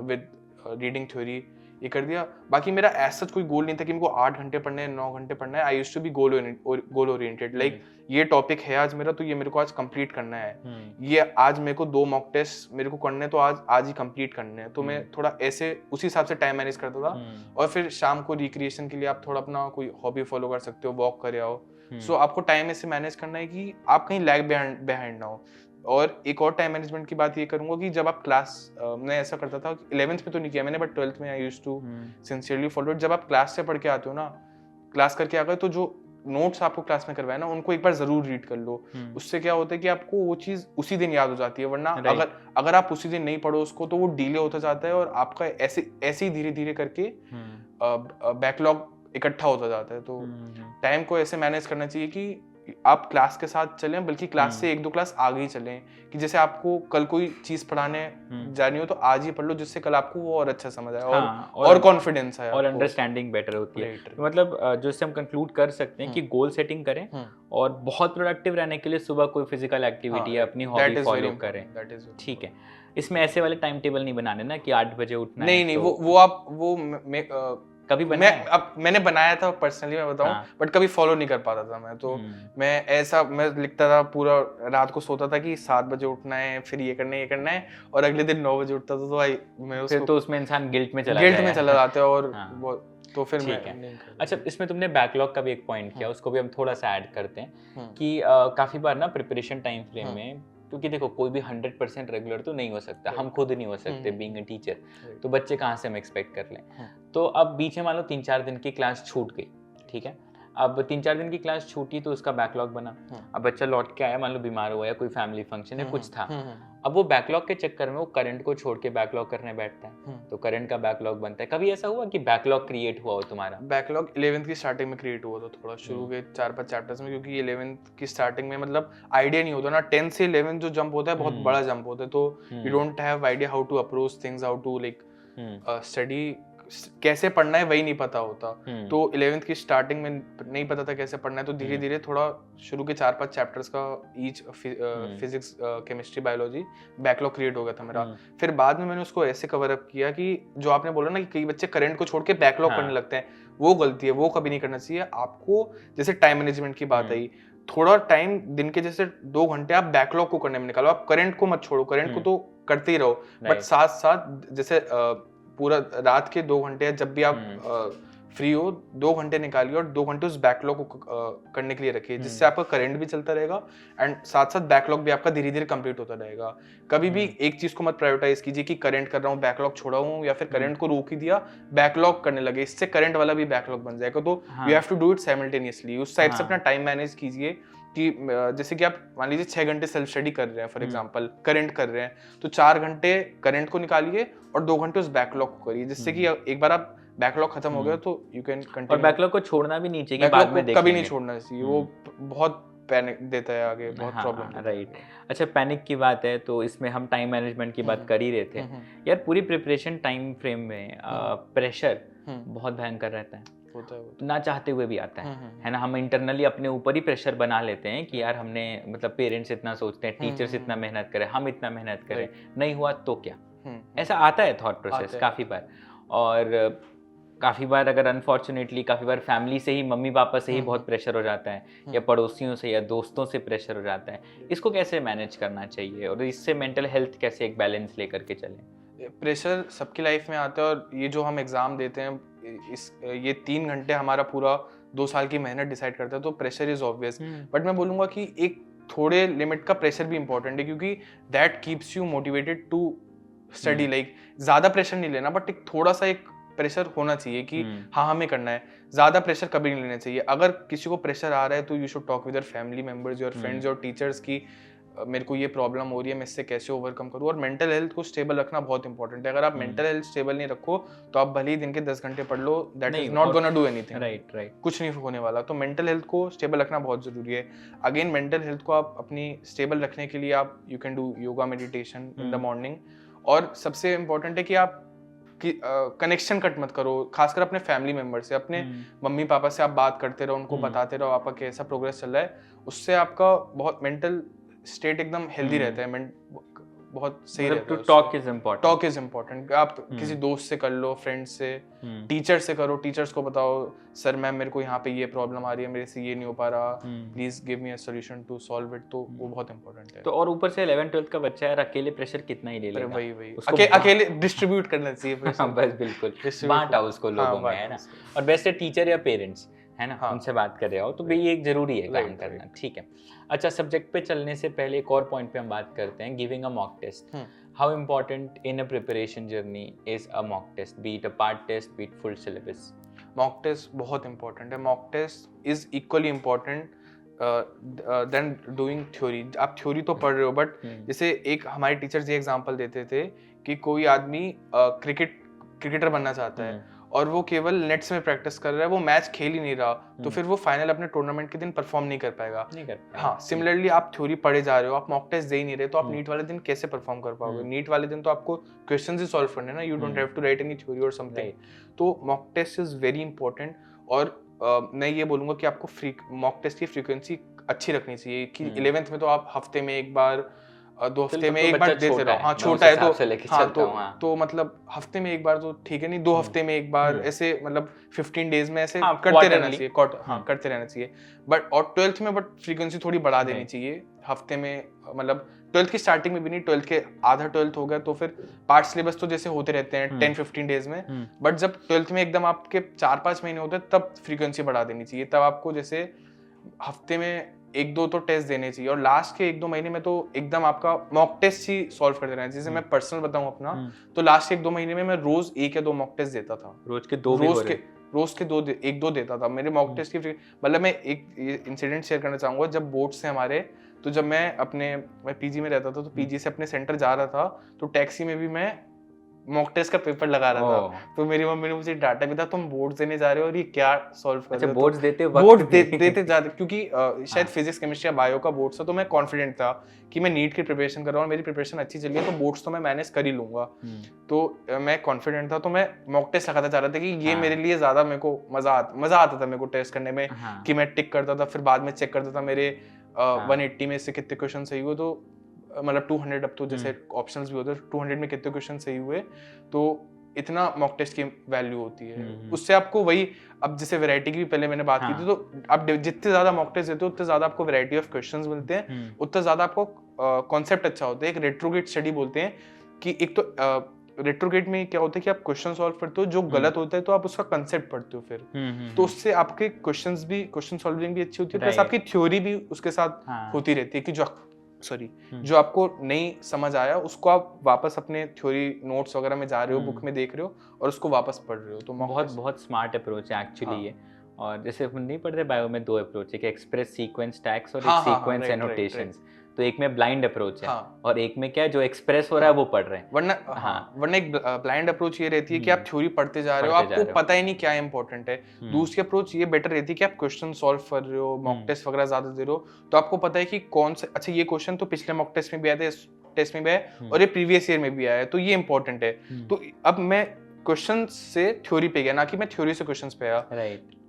with reading theory, ये कर दिया। बाकी मेरा ऐसा कोई गोल नहीं था कि मेरे को 8 घंटे पढ़ने हैं, 9 घंटे पढ़ना है। I used to be goal oriented, like ये टॉपिक है आज मेरा, तो ये मेरे को आज कंप्लीट करना है। ये आज मेरे को 2 मॉक टेस्ट मेरे को करने, तो आज ही कंप्लीट करने हैं। तो मैं थोड़ा ऐसे उसी हिसाब से टाइम मैनेज करता था। और फिर शाम को रिक्रिएशन के लिए आप थोड़ा अपना कोई हॉबी फॉलो कर सकते हो, वॉक कर आओ। सो आपको टाइम ऐसे मैनेज करना है कि आप कहीं लैग बिहाइंड ना हो। और एक और टाइम मैनेजमेंट की बात ये करूंगा कि जब आप क्लास, मैं ऐसा करता था 11th में तो नहीं किया मैंने, बट 12th में I used to sincerely follow it. जब आप क्लास से पढ़ के आते हो ना, क्लास करके आ गए, तो जो नोट्स आपको क्लास में करवाए ना, उनको एक बार जरूर रीड कर लो। उससे क्या होता है कि आपको वो चीज उसी दिन याद हो जाती है, वरना अगर आप उसी दिन नहीं पढ़ो उसको तो वो डिले होता जाता है और आपका ऐसे ही धीरे धीरे करके बैकलॉग इकट्ठा होता जाता है। तो टाइम को ऐसे मैनेज करना चाहिए कि आप क्लास के साथ चलें, बल्कि क्लास से 1-2 क्लास आगे ही चलें, कि जैसे आपको कल कोई चीज पढ़ाने जानी हो तो आज ही पढ़ लो, जिससे कल आपको वो और अच्छा समझ आए और कॉन्फिडेंस आए और आपको, अंडरस्टैंडिंग बेटर होती है। Right. तो मतलब जो इससे हम कंक्लूड कर सकते हैं कि गोल सेटिंग करें और बहुत प्रोडक्टिव रहने के लिए सुबह कोई फिजिकल एक्टिविटी या अपनी हॉबी फॉलो करें। ठीक है, इसमें ऐसे वाले टाइम टेबल नहीं बनाने ना कि 8 बजे उठना है। नहीं, तो वो आप वो कभी बनाया है? मैंने बनाया था पर्सनली, मैं बताऊं, बट कभी फॉलो नहीं कर पाता था मैं। तो मैं लिखता था, पूरा रात को सोता था कि 7 बजे उठना है, फिर ये करना है, और अगले दिन 9 बजे उठता था। तो मैं उसको, फिर तो उसमें इंसान गिल्ट में चला जाता है और तो फिर ठीक है। अच्छा, इसमें तुमने बैकलॉग का भी एक पॉइंट किया, उसको भी हम थोड़ा सा ऐड करते हैं कि काफी बार ना प्रिपरेशन टाइम फ्रेम में, क्योंकि देखो कोई भी 100% रेगुलर तो नहीं हो सकता, हम खुद नहीं हो सकते बीइंग अ टीचर, तो बच्चे कहाँ से हम एक्सपेक्ट कर लें। तो अब बीच में मान लो 3-4 दिन की क्लास छूट गई, ठीक है, अब 3-4 दिन की क्लास छूटी तो उसका बैकलॉग बना। अब बच्चा लौट के आया, मान लो बीमार हुआ या कोई फैमिली फंक्शन है, कुछ था, अब वो बैकलॉग के चक्कर में वो करंट को छोड़ के बैकलॉग करने बैठता है, तो करंट का बैकलॉग बनता है। कभी ऐसा हुआ कि बैकलॉग क्रिएट हुआ हो तुम्हारा? बैकलॉग 11th की स्टार्टिंग में क्रिएट हुआ था, थोड़ा शुरू के 4-5 चैप्टर्स में, क्योंकि 11th की स्टार्टिंग में मतलब आइडिया नहीं होता ना, 10th से 11th जो जंप होता है बहुत बड़ा जंप होता है, तो you don't have idea how to approach things, how to like study, कैसे पढ़ना है वही नहीं पता होता। तो 11th की स्टार्टिंग में नहीं पता था कैसे पढ़ना है, तो धीरे धीरे थोड़ा शुरू के 4-5 चैप्टर्स का each physics, chemistry, biology backlog create हो गया था मेरा। फिर बाद में मैंने उसको ऐसे कवर अप किया कि जो आपने बोला ना कि कई बच्चे करंट को छोड़ के बैकलॉग करने लगते हैं, वो गलती है, वो कभी नहीं करना चाहिए आपको। जैसे टाइम मैनेजमेंट की बात आई, थोड़ा टाइम दिन के जैसे 2 घंटे आप बैकलॉग को करने में निकालो, आप करंट को मत छोड़ो, करंट को तो करते ही रहो, बट साथ साथ जैसे पूरा रात के 2 घंटे जब भी आप फ्री हो, 2 घंटे निकालिए और 2 घंटे उस बैकलॉग को करने के लिए रखिए, जिससे आपका करंट भी चलता रहेगा एंड साथ साथ बैकलॉग भी आपका धीरे धीरे कंप्लीट होता रहेगा। कभी भी एक चीज को मत प्रायोरिटाइज कीजिए कि करंट कर रहा हूँ, बैकलॉग छोड़ा हूँ, या फिर करंट को रोक ही दिया, बैकलॉग करने लगे, इससे करंट वाला भी बैकलॉग बन जाएगा। तो you have to do it simultaneously. उस टाइप से अपना टाइम मैनेज कीजिए कि जैसे कि आप मान लीजिए 6 घंटे सेल्फ स्टडी कर रहे हैं, फॉर एग्जांपल करंट कर रहे हैं, तो 4 घंटे करंट को निकालिए और 2 घंटे उस बैकलॉग को करिए, जिससे कि एक बार आप बैकलॉग खत्म हो गया तो यू कैन कंटिन्यू। और बैकलॉग को छोड़ना भी नहीं चाहिए, बाद में कभी नहीं छोड़ना चाहिए, वो बहुत पैनिक देता है आगे, बहुत प्रॉब्लम। राइट। अच्छा, पैनिक की बात है तो इसमें हम टाइम मैनेजमेंट की बात कर ही रहे थे यार। पूरी प्रिपरेशन टाइम फ्रेम में प्रेशर बहुत भयंकर रहता है, होता है, ना चाहते हुए भी आता है ना। हम इंटरनली अपने ऊपर ही प्रेशर बना लेते हैं कि यार हमने, मतलब पेरेंट्स इतना सोचते हैं, टीचर्स इतना मेहनत करें, हम इतना मेहनत करें, नहीं हुआ तो क्या, ऐसा आता है थॉट प्रोसेस काफ़ी बार। और काफ़ी बार अगर अनफॉर्चुनेटली काफ़ी बार फैमिली से ही, मम्मी पापा से ही बहुत प्रेशर हो जाता है, या पड़ोसियों से या दोस्तों से प्रेशर हो जाता है। इसको कैसे मैनेज करना चाहिए और इससे मेंटल हेल्थ कैसे एक बैलेंस लेकर के चलें? प्रेशर सबकी लाइफ में आता है, और ये जो हम एग्ज़ाम देते हैं, ये 3 घंटे हमारा पूरा 2 साल की मेहनत डिसाइड करता है, तो प्रेशर इज ऑब्वियस। बट मैं बोलूँगा कि एक थोड़े लिमिट का प्रेशर भी इंपॉर्टेंट है, क्योंकि that keeps you motivated to study. Like ज़्यादा प्रेशर नहीं लेना, बट एक थोड़ा सा एक प्रेशर होना चाहिए कि हाँ हमें करना है। ज़्यादा प्रेशर कभी नहीं लेना चाहिए। अगर किसी को प्रेशर आ रहा है तो you should talk with your family members, your friends, your teachers की मेरे को ये प्रॉब्लम हो रही है, मैं इससे कैसे ओवरकम करूँ। और मेंटल हेल्थ को स्टेबल रखना बहुत इंपॉर्टेंट है। अगर आप मेंटल हेल्थ स्टेबल नहीं रखो तो आप भले ही दिन के 10 घंटे पढ़ लो, that is not gonna do anything. Right, कुछ नहीं होने वाला। तो मेंटल हेल्थ को स्टेबल रखना बहुत जरूरी है। अगेन, मेंटल हेल्थ को आप अपनी स्टेबल रखने के लिए आप you can do yoga, meditation in the morning. और सबसे इम्पोर्टेंट है कि आप कनेक्शन कट मत करो, खासकर अपने फैमिली मेंबर से। अपने मम्मी पापा से आप बात करते रहो, उनको बताते रहो आपका कैसा प्रोग्रेस चल रहा है। उससे आपका बहुत मेंटल स्टेट एकदम हेल्दी रहता है, बहुत सही रहता है। Talk is important. Talk is important. आप किसी दोस्त से कर लो, फ्रेंड से, टीचर से करो, टीचर्स को बताओ सर मैम मेरे को यहाँ पे ये प्रॉब्लम आ रही है, मेरे से ये नहीं हो पा रहा, please give me a solution to solve it. तो वो बहुत इंपॉर्टेंट है। तो और ऊपर से 11th-12th का बच्चा है, अकेले प्रेशर कितना ही ले लेगा। वही अकेले डिस्ट्रीब्यूट करना चाहिए प्रेशर। बस बिल्कुल बांटा उसको लोगों में, है ना। और बेस्ट है टीचर या पेरेंट्स, है ना, उनसे बात कर रहे हो तो भाई एक जरूरी है काम करना। ठीक है। अच्छा, सब्जेक्ट पे चलने से पहले एक और पॉइंट पे हम बात करते हैं, giving a mock test. How important in a preparation journey is a mock test, be it a part test, be it full syllabus? Mock test बहुत इंपॉर्टेंट है। Mock test is equally important then doing theory. आप theory तो पढ़ रहे हो, but जैसे एक हमारे टीचर्स ये एग्जांपल देते थे कि कोई आदमी क्रिकेटर बनना चाहता है और वो केवल नेट्स में प्रैक्टिस कर रहा है, वो मैच खेल ही नहीं रहा, तो फिर वो फाइनल अपने टूर्नामेंट के दिन परफॉर्म नहीं कर पाएगा। नहीं कर पाएगा। हाँ, सिमिलरली आप थ्योरी पढ़े जा रहे हो, आप मॉक टेस्ट दे ही नहीं रहे, तो आप नीट वाले दिन कैसे परफॉर्म कर पाओगे? नीट वाले दिन तो आपको क्वेश्चंस ही सॉल्व करने हैं ना, you don't have to write any theory और समथिंग। तो mock test is very important. और मैं ये बोलूंगा कि आपको मॉक टेस्ट की फ्रीक्वेंसी अच्छी रखनी चाहिए कि 11th में तो आप हफ्ते में एक बार 2 हफ्ते में एक बार देते रहो। हाँ, छोटा है तो तो मतलब हफ्ते में एक बार तो ठीक है, नहीं 2 हफ्ते में एक बार, ऐसे मतलब 15 डेज में ऐसे करते रहना चाहिए। करते रहना चाहिए। बट और 12th में फ्रीक्वेंसी थोड़ी बढ़ा देनी चाहिए हफ्ते में, मतलब 12th की स्टार्टिंग में भी नहीं, 12th के आधा 12th हो गया तो फिर पार्ट सिलेबस तो जैसे होते रहते हैं 10-15 डेज में, बट जब 12th में एकदम आपके 4-5 महीने होते हैं तब फ्रीक्वेंसी बढ़ा देनी चाहिए। तब आपको जैसे हफ्ते में 1-2 तो टेस्ट देने चाहिए, और लास्ट के 1-2 महीने में तो एकदम आपका मॉक टेस्ट ही सॉल्व कर देना है। जैसे मैं पर्सनल बताऊं अपना, तो लास्ट के 1-2 महीने में मैं रोज 1 या 2 मॉक टेस्ट देता था। रोज के 2 1-2 देता था। मेरे मॉक टेस्ट की मतलब मैं एक इंसिडेंट शेयर करना चाहूंगा। जब बोर्ड्स थे हमारे, तो जब मैं पीजी में रहता था, तो पीजी से अपने सेंटर जा रहा था, तो टैक्सी में भी मैं मॉक टेस्ट का पेपर लगा रहा था। तो मेरी मम्मी ने मुझे डांटा भी था, तुम बोर्ड देने जा रहे हो और ये क्या सॉल्व कर रहे हो? बोर्ड्स देते जाते क्योंकि शायद फिजिक्स केमिस्ट्री या बायो का बोर्ड था, तो मैं कॉन्फिडेंट था कि मैं नीट की प्रिपरेशन कर रहा हूँ, मेरी प्रिपरेशन अच्छी चल रही है, तो बोर्ड्स तो मैं मैनेज कर ही लूंगा। तो मैं कॉन्फिडेंट था, तो मैं मॉक टेस्ट लगाता जा रहा था कि ये मेरे लिए ज्यादा मेरे को मजा आता था मेरे को टेस्ट करने में, कि मैं टिक करता था, फिर बाद में चेक करता था मेरे 180 में से कितने क्वेश्चन सही हुए, तो मतलब 200 अब तो जैसे ऑप्शंस भी होते हैं, 200 में कितने क्वेश्चन सही हुए, तो इतना मॉक टेस्ट की वैल्यू होती है। उससे आपको वही, अब जैसे वैरायटी की भी पहले मैंने बात की थी, तो आप जितने ज्यादा मॉक टेस्ट देते हो उतने ज्यादा आपको वैरायटी ऑफ क्वेश्चंस मिलते हैं, उतना ज्यादा आपको कॉन्सेप्ट अच्छा होता है। एक रेट्रोगेट स्टडी बोलते हैं कि एक तो रेट्रोगेट में क्या होता है कि आप क्वेश्चन सॉल्व करते हो, जो गलत होता है तो आप उसका कंसेप्ट पढ़ते हो फिर, तो उससे आपके क्वेश्चन सॉल्विंग भी अच्छी होती है, प्लस आपकी थ्योरी भी उसके साथ होती रहती है कि जो आपको नहीं समझ आया उसको आप वापस अपने थ्योरी नोट्स वगैरह में जा रहे हो, बुक में देख रहे हो और उसको वापस पढ़ रहे हो। तो बहुत स्मार्ट अप्रोच है एक्चुअली ये। और जैसे अपन नहीं पढ़ते बायो में 2 अप्रोच है, कि एक्सप्रेस सीक्वेंस टैग्स और एक सीक्वेंस एनोटेशंस। तो एक में ब्लाइंड अप्रोच है, और एक में क्या है, जो एक्सप्रेस हो रहा है वो पढ़ रहे हैं। वरना एक ब्लाइंड अप्रोच ये रहती है कि आप थ्योरी पढ़ते जा रहे हो, आपको पता ही नहीं क्या इंपॉर्टेंट है। दूसरी अप्रोच ये बेटर रहती है कि आप क्वेश्चन सॉल्व कर रहे हो, मॉक टेस्ट वगैरह ज्यादा दे रहे हो, तो आपको पता है कि कौन से, अच्छा ये क्वेश्चन तो पिछले मॉक टेस्ट में भी आया था, इस टेस्ट में भी आया, और ये प्रीवियस ईयर में भी आया है, तो ये इंपॉर्टेंट है। तो अब मैं क्वेश्चन से थ्योरी पे गया, ना कि मैं थ्योरी से क्वेश्चन पे आया।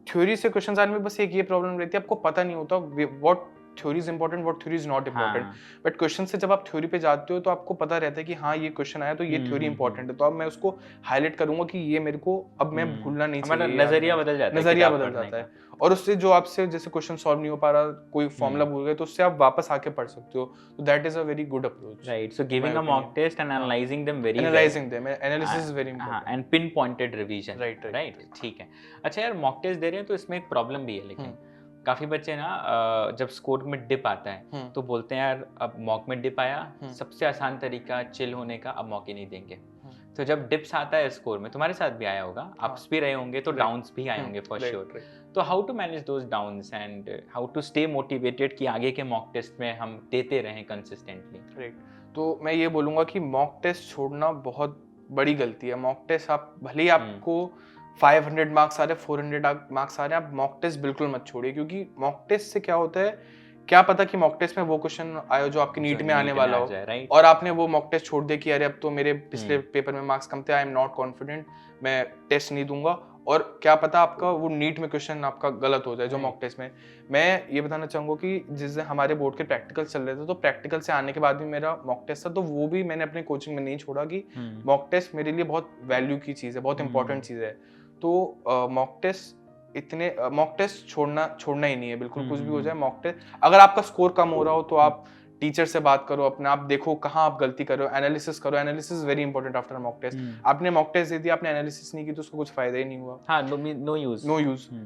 थ्योरी से क्वेश्चन आने में बस एक ये प्रॉब्लम रहती है, आपको पता नहीं होता what theory is important, what theory is not important. But question से जब आप थ्योरी पे जाते हो तो आपको पता रहता है कि हाँ ये क्वेश्चन आया तो ये थ्योरी इंपॉर्टेंट है, तो अब मैं उसको हाईलाइट करूंगा कि ये मेरे को अब मैं भूलना नहीं चाहिए। नजरिया बदल जाता है। और उससे जो आपसे जैसे क्वेश्चन सॉल्व नहीं हो पा रहा, कोई फॉर्मूला भूल गए, तो उससे आप वापस आके पढ़ सकते हो। तो that is a very good approach. Right, so giving a mock test and analysing them analysis is very important and pinpointed revision. Right, ठीक है। अच्छा यार, मॉक टेस्ट दे रहे हैं तो इसमें एक प्रॉब्लम भी है, लेकिन काफी बच्चे ना जब स्कोर में डिप आता है तो बोलते हैं यार अब मॉक में डिप आया, सबसे आसान तरीका चिल होने का, अब मौके नहीं देंगे। तो जब डिप्स आता है स्कोर में, तुम्हारे साथ भी आया होगा, अप्स भी रहे होंगे तो डाउन्स भी आए होंगे फॉर श्योर। तो how to manage those downs and how to stay motivated कि आगे के मॉक टेस्ट में हम देते रहें कंसिस्टेंटली? राइट, तो मैं ये बोलूंगा कि मॉक टेस्ट छोड़ना बहुत बड़ी गलती है। मॉक टेस्ट आप भले ही आपको 500 मार्क्स आ रहे, 400 मार्क्स आ रहे हैं, आप मॉक टेस्ट बिल्कुल मत छोड़िए, क्योंकि मॉक टेस्ट से क्या होता है, क्या पता कि मॉक टेस्ट में वो क्वेश्चन आयो जो आपके नीट में आने वाला हो, और आपने वो मॉक टेस्ट छोड़ दिया कि अरे अब तो मेरे पिछले पेपर में मार्क्स कम थे, आई एम नॉट कॉन्फिडेंट, मैं टेस्ट नहीं दूंगा, और क्या पता आपका वो नीट में क्वेश्चन आपका गलत हो जाए जो मॉक टेस्ट में। मैं ये बताना चाहूंगा कि जिस दिन हमारे बोर्ड के प्रैक्टिकल चल रहे थे, तो प्रैक्टिकल से आने के बाद भी मेरा मॉक टेस्ट था, तो वो भी मैंने अपने कोचिंग में नहीं छोड़ा कि मॉक टेस्ट मेरे लिए बहुत वैल्यू की चीज़ है, बहुत इंपॉर्टेंट चीज़ है। तो मॉक टेस्ट छोड़ना ही नहीं है बिल्कुल, कुछ भी हो जाए मॉक टेस्ट। अगर आपका स्कोर कम हो रहा हो तो आप टीचर से बात करो, अपने आप देखो कहाँ आप गलती कर रहे हो, एनालिसिस करो। Analysis very important after mock test. आपने मॉक टेस्ट दे दिया, आपने एनालिसिस नहीं की, तो उसका कुछ फायदा ही नहीं हुआ। हाँ, नो यूज।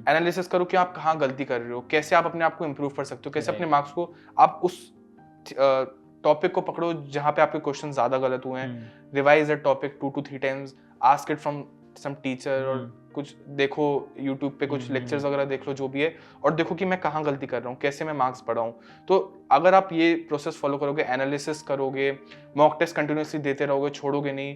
एनालिसिस करो कि आप कहाँ गलती कर रहे हो, कैसे आप अपने आप को इम्प्रूव कर सकते हो, कैसे अपने मार्क्स को, आप उस टॉपिक को पकड़ो जहाँ पे आपके क्वेश्चन ज्यादा गलत हुए हैं, revise that topic 2 to 3 times, ask it from some teacher, और कुछ देखो यूट्यूब पे कुछ लेक्चर्स वगैरह देख लो जो भी है, और देखो कि मैं कहाँ गलती कर रहा हूँ, कैसे मैं मार्क्स बढ़ाऊँ। तो अगर आप ये प्रोसेस फॉलो करोगे, एनालिसिस करोगे, मॉक टेस्ट कंटिन्यूसली देते रहोगे, छोड़ोगे नहीं,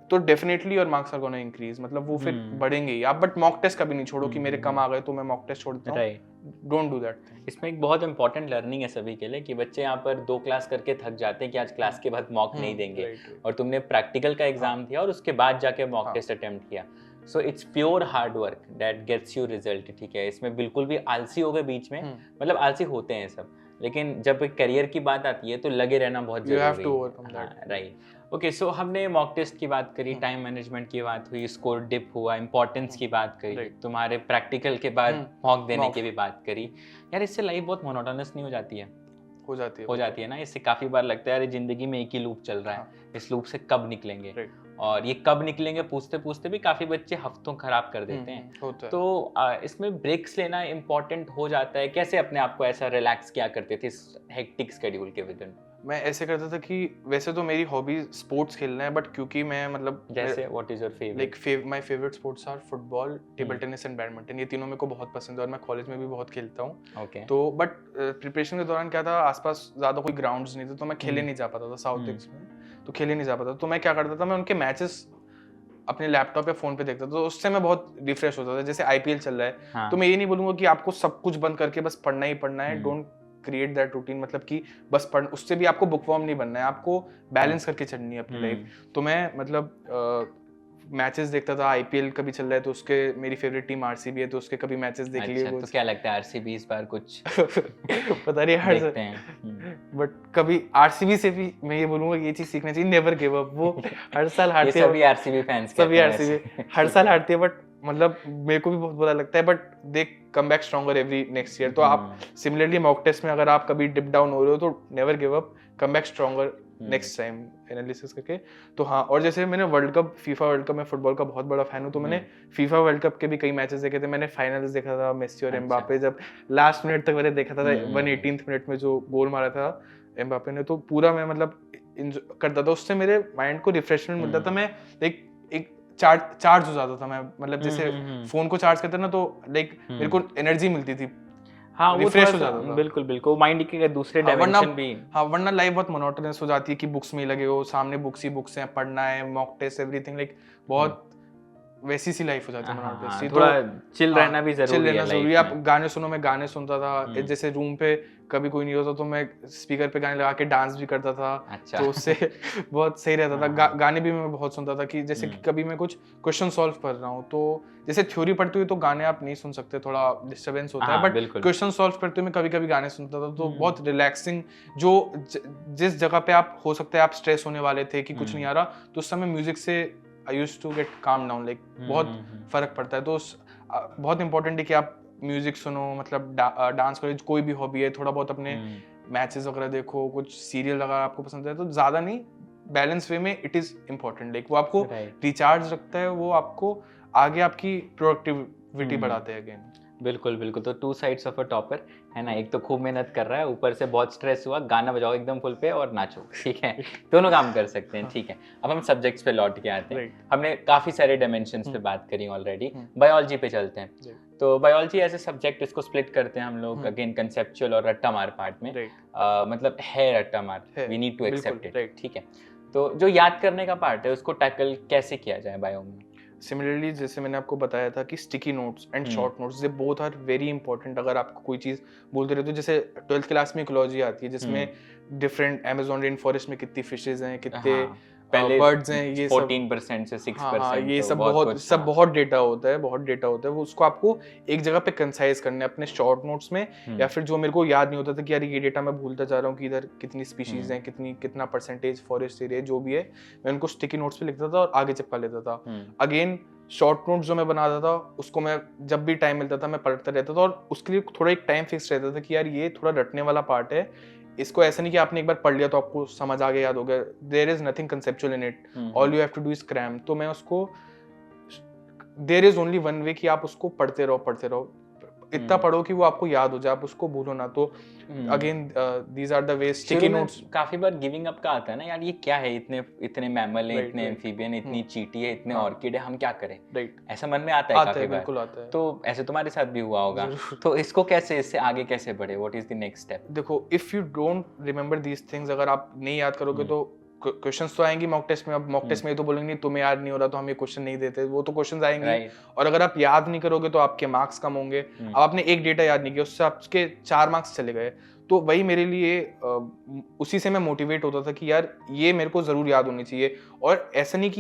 तो definitely your marks are gonna increase, मतलब वो फिर बढ़ेंगे ही आप। बट मॉक टेस्ट कभी नहीं छोड़ो कि मेरे कम आ गए तो मैं मॉक टेस्ट छोड़ देता हूँ, right. Don't do that thing. इसमें एक बहुत इंपॉर्टेंट लर्निंग है सभी के लिए कि बच्चे यहाँ पर 2 क्लास करके थक जाते हैं कि आज क्लास के बाद मॉक नहीं देंगे, और तुमने प्रैक्टिकल का एग्जाम दिया और उसके बाद जाके मॉक टेस्ट अटेम्प्ट किया। So it's pure hard work that gets you result, ठीक है। इसमें बिल्कुल भी आलसी हो गए बीच में, मतलब आलसी होते हैं सब, लेकिन जब एक करियर की बात आती है तो लगे रहना बहुत जरूरी है। Right, okay. सो हमने मॉक टेस्ट की बात करी, टाइम मैनेजमेंट की बात हुई, स्कोर डिप हुआ, इंपॉर्टेंस की बात करी, तुम्हारे प्रैक्टिकल के बाद मॉक देने की भी बात करी। यार इससे लाइफ बहुत मोनोटोनस नहीं हो जाती है? हो जाती है ना। इससे काफी बार लगता है यार जिंदगी में एक ही लूप चल रहा है, इस लूप से कब निकलेंगे, और ये कब निकलेंगे पूछते पूछते भी काफी बच्चे हफ्तों खराब कर देते हैं। तो इसमें ब्रेक्स लेना इम्पोर्टेंट हो जाता है। कैसे अपने आप को ऐसा रिलैक्स किया करते थे इस हेक्टिक शेड्यूल के विद इन? मैं ऐसे करता था कि वैसे तो मेरी हॉबी स्पोर्ट्स खेलना है, बट क्योंकि मैं मतलब जैसे what is your favourite? Like my favourite sports are football, table tennis and badminton. ये तीनों मेरे को बहुत पसंद है और मैं कॉलेज में भी बहुत खेलता हूँ। ओके। तो बट प्रिपरेशन के दौरान क्या था, आसपास ज़्यादा कोई ग्राउंड्स नहीं थे, तो मैं खेले नहीं जा पाता था साउथ एक्स में, तो खेले नहीं जा पाता। तो मैं क्या करता था, मैं उनके मैचेस अपने लैपटॉप या फोन पे देखता था, तो उससे मैं बहुत रिफ्रेश होता था। जैसे आईपीएल चल रहा है, तो मैं ये नहीं बोलूंगा कि आपको सब कुछ बंद करके बस पढ़ना ही पढ़ना है। डोंट क्रिएट दैट रूटीन, मतलब कि बस पढ़, उससे भी आपको बुकवर्म नहीं बनना है, आपको बैलेंस करके चलनी है अपनी लाइफ। तो मैं मतलब मैचेस देखता था। आईपीएल कभी चल रहा है तो उसके, मेरी फेवरेट टीम आरसीबी है तो उसके कभी मैचेस देख लिए। तो क्या लगता है आरसीबी इस बार कुछ पता नहीं यार, देखते हैं। बट कभी आरसीबी से भी मैं ये बोलूंगा कि ये चीज सीखना चाहिए, नेवर गिव अप। वो हर साल हारती है, सभी आरसीबी फैंस सभी आरसीबी हर साल हारती है, बट मतलब मेरे को भी बहुत बुरा लगता है, but they come back stronger every next year. तो आप सिमिलरली मॉक टेस्ट में अगर आप कभी डिप डाउन हो रहे हो तो never give up, come back stronger next time analysis करके। तो हाँ, और जैसे मैंने world cup, FIFA world cup में फुटबॉल का बहुत बड़ा फैन हूँ, तो मैंने फीफा वर्ल्ड कप के भी कई मैचेस देखे थे। मैंने फाइनल्स देखा था, मेसी और एम्बापे जब लास्ट मिनट तक मैंने देखा था, 118th मिनट में जो गोल मारा था एम्बापे ने, तो पूरा मैं मतलब एंजॉय करता था। उससे मेरे माइंड को रिफ्रेशमेंट मिलता था। मैं एक चार्ज हो जाता था मैं, मतलब जैसे फोन को चार्ज करते ना, तो लाइक मेरे को एनर्जी मिलती थी। हाँ, वो रिफ्रेश हो जाता था। बिल्कुल बिल्कुल, माइंड के दूसरे डायमेंशन भी। हाँ, वरना लाइफ बहुत मोनोटोनस हो जाती है कि बुक्स में ही लगे हो, सामने बुक्स ही बुक्स हैं, पढ़ना है, मॉक टेस्ट, एवरीथिंग, लाइक बहुत वैसी सी लाइफ हो जाती है मोनोटोनस। थोड़ा चिल रहना भी जरूरी है। आप गाने सुनो, मैं गाने सुनता था। जैसे रूम पे कभी कोई नहीं होता तो मैं स्पीकर पे गाने लगा के डांस भी करता था। अच्छा। तो उससे बहुत सही रहता था। गाने भी मैं बहुत सुनता था कि जैसे कि कभी मैं कुछ क्वेश्चन सॉल्व कर रहा हूँ, तो जैसे थ्योरी पढ़ते हुए तो गाने आप नहीं सुन सकते, थोड़ा डिस्टर्बेंस होता है, बट क्वेश्चन सॉल्व करते हुए मैं कभी कभी गाने सुनता था, तो बहुत रिलैक्सिंग। जो जिस जगह पे आप हो सकता है आप स्ट्रेस होने वाले थे कि कुछ नहीं आ रहा, तो उस समय म्यूजिक से I used to get calm down, like बहुत फर्क पड़ता है। तो बहुत इंपॉर्टेंट है कि आप म्यूजिक सुनो, मतलब डांस करो, कोई भी हॉबी है, थोड़ा बहुत अपने मैचेस वगैरह देखो, कुछ सीरियल अगर आपको पसंद है तो ज्यादा नहीं, बैलेंस वे में इट इज इम्पोर्टेंट। लाइक वो आपको रिचार्ज रखता है, वो आपको आगे आपकी प्रोडक्टिविटी बढ़ाते हैं अगेन। बिल्कुल बिल्कुल। तो 2 साइड्स ऑफ अ टॉपर है ना, एक तो खूब मेहनत कर रहा है, ऊपर से बहुत स्ट्रेस हुआ, गाना बजाओ एकदम फुल पे और नाचो, ठीक है। दोनों काम कर सकते हैं, ठीक है। अब हम सब्जेक्ट्स पे लौट के आते हैं। हमने काफी सारे डायमेंशंस पे बात करी ऑलरेडी। बायोलॉजी पे चलते हैं। तो बायोलॉजी ऐसे सब्जेक्ट, इसको स्प्लिट करते हैं हम लोग अगेन कंसेप्चुअल और रट्टा मार पार्ट में। मतलब है रट्टा मार, we need to accept it, ठीक है। तो जो याद करने का पार्ट है उसको टैकल कैसे किया जाए बायो में? सिमिलरली जैसे मैंने आपको बताया था कि sticky notes and short notes, they both are very important. अगर आपको कोई चीज बोलते रहते हो, जैसे 12th क्लास में इकोलॉजी आती है जिसमें डिफरेंट अमेज़न रेन फॉरेस्ट में कितनी फिशेज हैं, कितने बर्ड्स हैं, ये 14% से 6%। हाँ, ये सब बहुत डेटा होता है, बहुत डेटा होता है। वो उसको आपको एक जगह पे कंसाइज करना है अपने शॉर्ट नोट्स में, या फिर जो मेरे को याद नहीं होता था कि यार ये डेटा मैं भूलता जा रहा हूँ कि इधर कितनी स्पीशीज हैं, कितना परसेंटेज फॉरेस्ट एरिया जो भी है, मैं उनको स्टिकी नोट्स पे लिखता था और आगे चिपका लेता था। अगेन शॉर्ट नोट्स जो मैं बनाता था उसको मैं जब भी टाइम मिलता था मैं पढ़ता रहता था, और उसके लिए थोड़ा एक टाइम फिक्स रहता था कि यार ये थोड़ा रटने वाला पार्ट है, इसको ऐसा नहीं कि आपने एक बार पढ़ लिया तो आपको समझ आ गया, याद हो गया। There is nothing conceptual in it, all you have to do is cram. तो मैं उसको, there is only one way कि आप उसको पढ़ते रहो, इतना पढ़ो कि वो आपको याद हो जाए, आप उसको भूलो ना। तो again these are the ways. Sticky notes काफी बार गिविंग अप का आता है ना, यार ये क्या है, इतने मैमल हैं, इतने एम्फीबियन, इतनी चींटी है, इतने ऑर्किड है, हम क्या करें, ऐसा मन में आता है काफी बार। तो ऐसे तुम्हारे साथ भी हुआ होगा, तो इसको कैसे, इससे आगे कैसे बढ़े, what is the next step? देखो, if you don't remember these things, अगर आप नहीं याद करोगे तो क्वेश्चंस तो आएंगी मॉक टेस्ट में, अब मॉक टेस्ट में ये तो बोलेंगे नहीं तुम्हें याद नहीं हो रहा तो हम ये क्वेश्चन नहीं देते, वो तो क्वेश्चंस आएंगे राइट। और अगर आप याद नहीं करोगे तो आपके मार्क्स कम होंगे। अब आपने एक डेटा याद नहीं किया, उससे आपके 4 मार्क्स चले गए। तो वही मेरे लिए उसी से मैं मोटिवेट होता था कि यार ये मेरे को जरूर याद होनी चाहिए, और ऐसा नहीं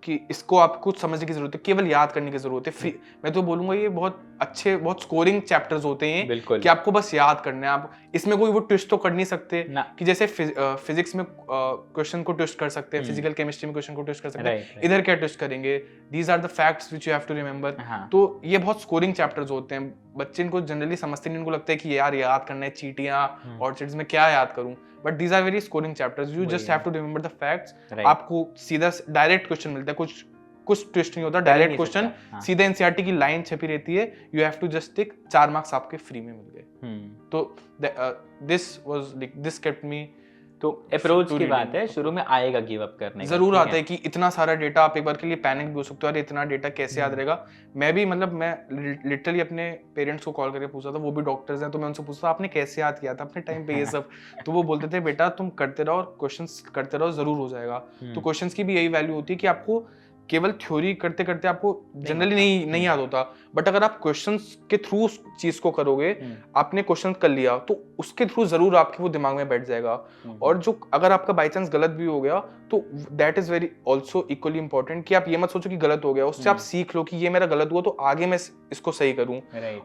कि इसको आपको समझने की जरूरत है, केवल याद करने की जरूरत है। मैं तो बोलूंगा ये बहुत अच्छे, बहुत स्कोरिंग चैप्टर्स होते हैं बिल्कुल। कि आपको बस याद करना है। आप इसमें कोई वो ट्विस्ट तो कर नहीं सकते ना। कि जैसे फिजिक्स में क्वेश्चन को ट्विस्ट कर सकते हैं, फिजिकल केमिस्ट्री में क्वेश्चन को ट्विस्ट कर सकते हैं, इधर क्या ट्विस्ट करेंगे? These are the facts which you have to remember. तो ये बहुत स्कोरिंग चैप्टर्स होते हैं, बच्चे इनको जनरली समझते नहीं, उनको लगता है कि यार याद करना है चीटियां और चीट्स में क्या याद करूं, but these are very scoring chapters, you just have to remember the facts. आपको सीधा डायरेक्ट क्वेश्चन मिलता है, कुछ ट्विस्ट नहीं होता, डायरेक्ट क्वेश्चन सीधा एनसीईआरटी की लाइन छपी रहती है, you have to just tick, 4 marks आपके फ्री में मिल गए। तो this was like this kept me. तो अप्रोच की बात है, शुरू में आएगा गिव अप करने जरूर आता है कि इतना सारा डेटा, आप एक बार के लिए पैनिक भी हो सकते हो, अरे इतना डेटा कैसे याद रहेगा। मैं भी मतलब मैं लिटरली अपने पेरेंट्स को कॉल करके पूछा था, वो भी डॉक्टर्स हैं, तो मैं उनसे पूछता आपने कैसे याद किया था अपने टाइम पे ये सब। तो वो बोलते थे बेटा तुम करते रहो और क्वेश्चंस करते रहो, जरूर हो जाएगा। तो क्वेश्चंस की भी यही वैल्यू होती है कि आपको केवल थ्योरी करते करते आपको जनरली नहीं याद होता, बट अगर आप क्वेश्चंस के थ्रू उस चीज को करोगे, आपने क्वेश्चन कर लिया तो उसके थ्रू जरूर आपके वो दिमाग में बैठ जाएगा। और जो अगर आपका बाई चांस गलत भी हो गया तो that is very also equally important कि आप ये मत सोचो कि गलत हो गया, उससे आप सीख लो कि ये मेरा गलत हुआ तो आगे मैं इसको सही करूं।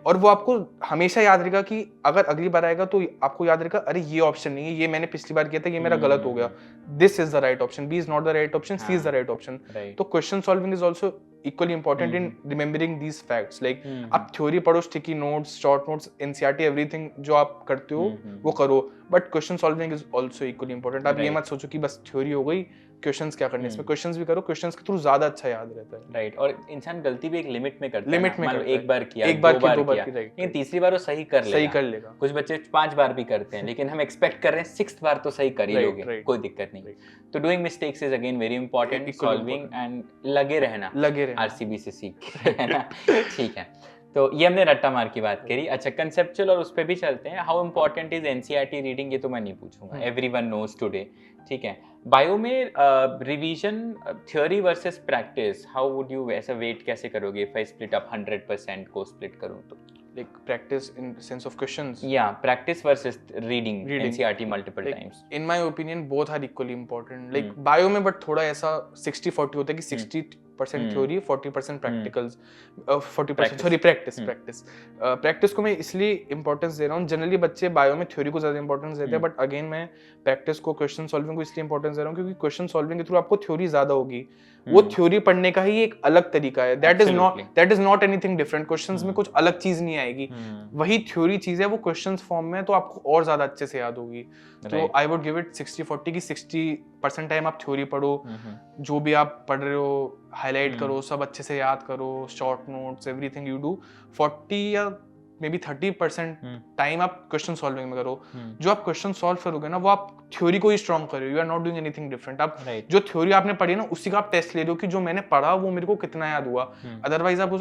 और वो आपको हमेशा याद रहेगा कि अगर अगली बार आएगा तो आपको याद रहेगा अरे ये ऑप्शन नहीं है, ये मैंने पिछली बार किया था, ये मेरा गलत हो गया, this is the right option, B is not the right option, C is the right option. तो question solving is also equally important in remembering these facts. Like आप थ्योरी पढ़ो, sticky notes, short notes, NCERT, everything जो आप करते हो वो करो, but question solving is also equally important. आप ये मत सोचो कि बस थ्योरी हो गई, क्वेश्चंस क्या करने, इसमें क्वेश्चंस भी करो, क्वेश्चंस के थ्रू ज्यादा अच्छा याद रहता है। राइट। और इंसान गलती भी एक लिमिट में करता है, लिमिट में मान लो करता है, एक बार किया, एक बार दो बार की, लेकिन तीसरी बार वो सही कर लेगा। कुछ बच्चे 5 बार भी करते हैं, लेकिन हम एक्सपेक्ट कर रहे हैं 6th बार तो सही कर ही लोगे, कोई दिक्कत नहीं। तो doing mistakes is again very important, solving and लगे रहना आरसीबी से सीख के, है ना। ठीक है, तो ये हमने रट्टा मार की बात करी। अच्छा, कंसेप्चुअल और उस पे भी चलते हैं। How important is NCERT reading, ये तो मैं नहीं पूछूंगा, एवरीवन नोज टुडे। ठीक है, बायो में revision theory versus practice, how would you ऐसा वेट कैसे करोगे? इफ आई स्प्लिट अप 100% को स्प्लिट करूं तो like practice in sense of questions, yeah, practice versus reading NCERT multiple like, times. in my opinion both are equally important. Like bio में but थोड़ा ऐसा 60-40 होता है कि 60% theory, 40% practicals, 40% sorry practice. Practice को मैं इसलिए इंपॉर्टेंस दे रहा हूँ, जनरली बच्चे बायो में थ्योरी को ज्यादा इंपॉर्टेंस देते हैं, बट अगेन मैं प्रैक्टिस को, क्वेश्चन सॉल्विंग को इसलिए इंपॉर्टेंस दे रहा हूँ क्योंकि क्वेश्चन सॉल्विंग के थ्रू आपको थ्योरी ज्यादा होगी, वो थ्योरी पढ़ने का ही एक अलग तरीका है। That is not anything different. Questions में कुछ अलग चीज नहीं आएगी, वही थ्योरी चीज है, वो क्वेश्चंस फॉर्म में, तो आपको और ज्यादा अच्छे से याद होगी। तो आई वुड गिव इट 60-40 की 60% टाइम आप थ्योरी पढ़ो, जो भी आप पढ़ रहे हो हाईलाइट करो, सब अच्छे से याद करो, short notes, everything you do. 40 या मे बी 30% टाइम आप क्वेश्चन सॉल्विंग में करो। जो आप क्वेश्चन सॉल्व करोगे ना, वो आप थ्योरी को ही स्ट्रॉन्ग कर रहे हो, you are not doing anything different. आप जो थ्योरी आपने पढ़ी ना, उसी का आप टेस्ट ले रहे हो कि जो मैंने पढ़ा वो मेरे को कितना याद हुआ। अदरवाइज आप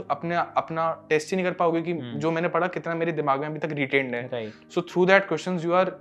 अपना टेस्ट ही नहीं कर पाओगे कि जो मैंने पढ़ा कितना मेरे दिमाग में अभी तक रिटेन्ड है। So through that questions you are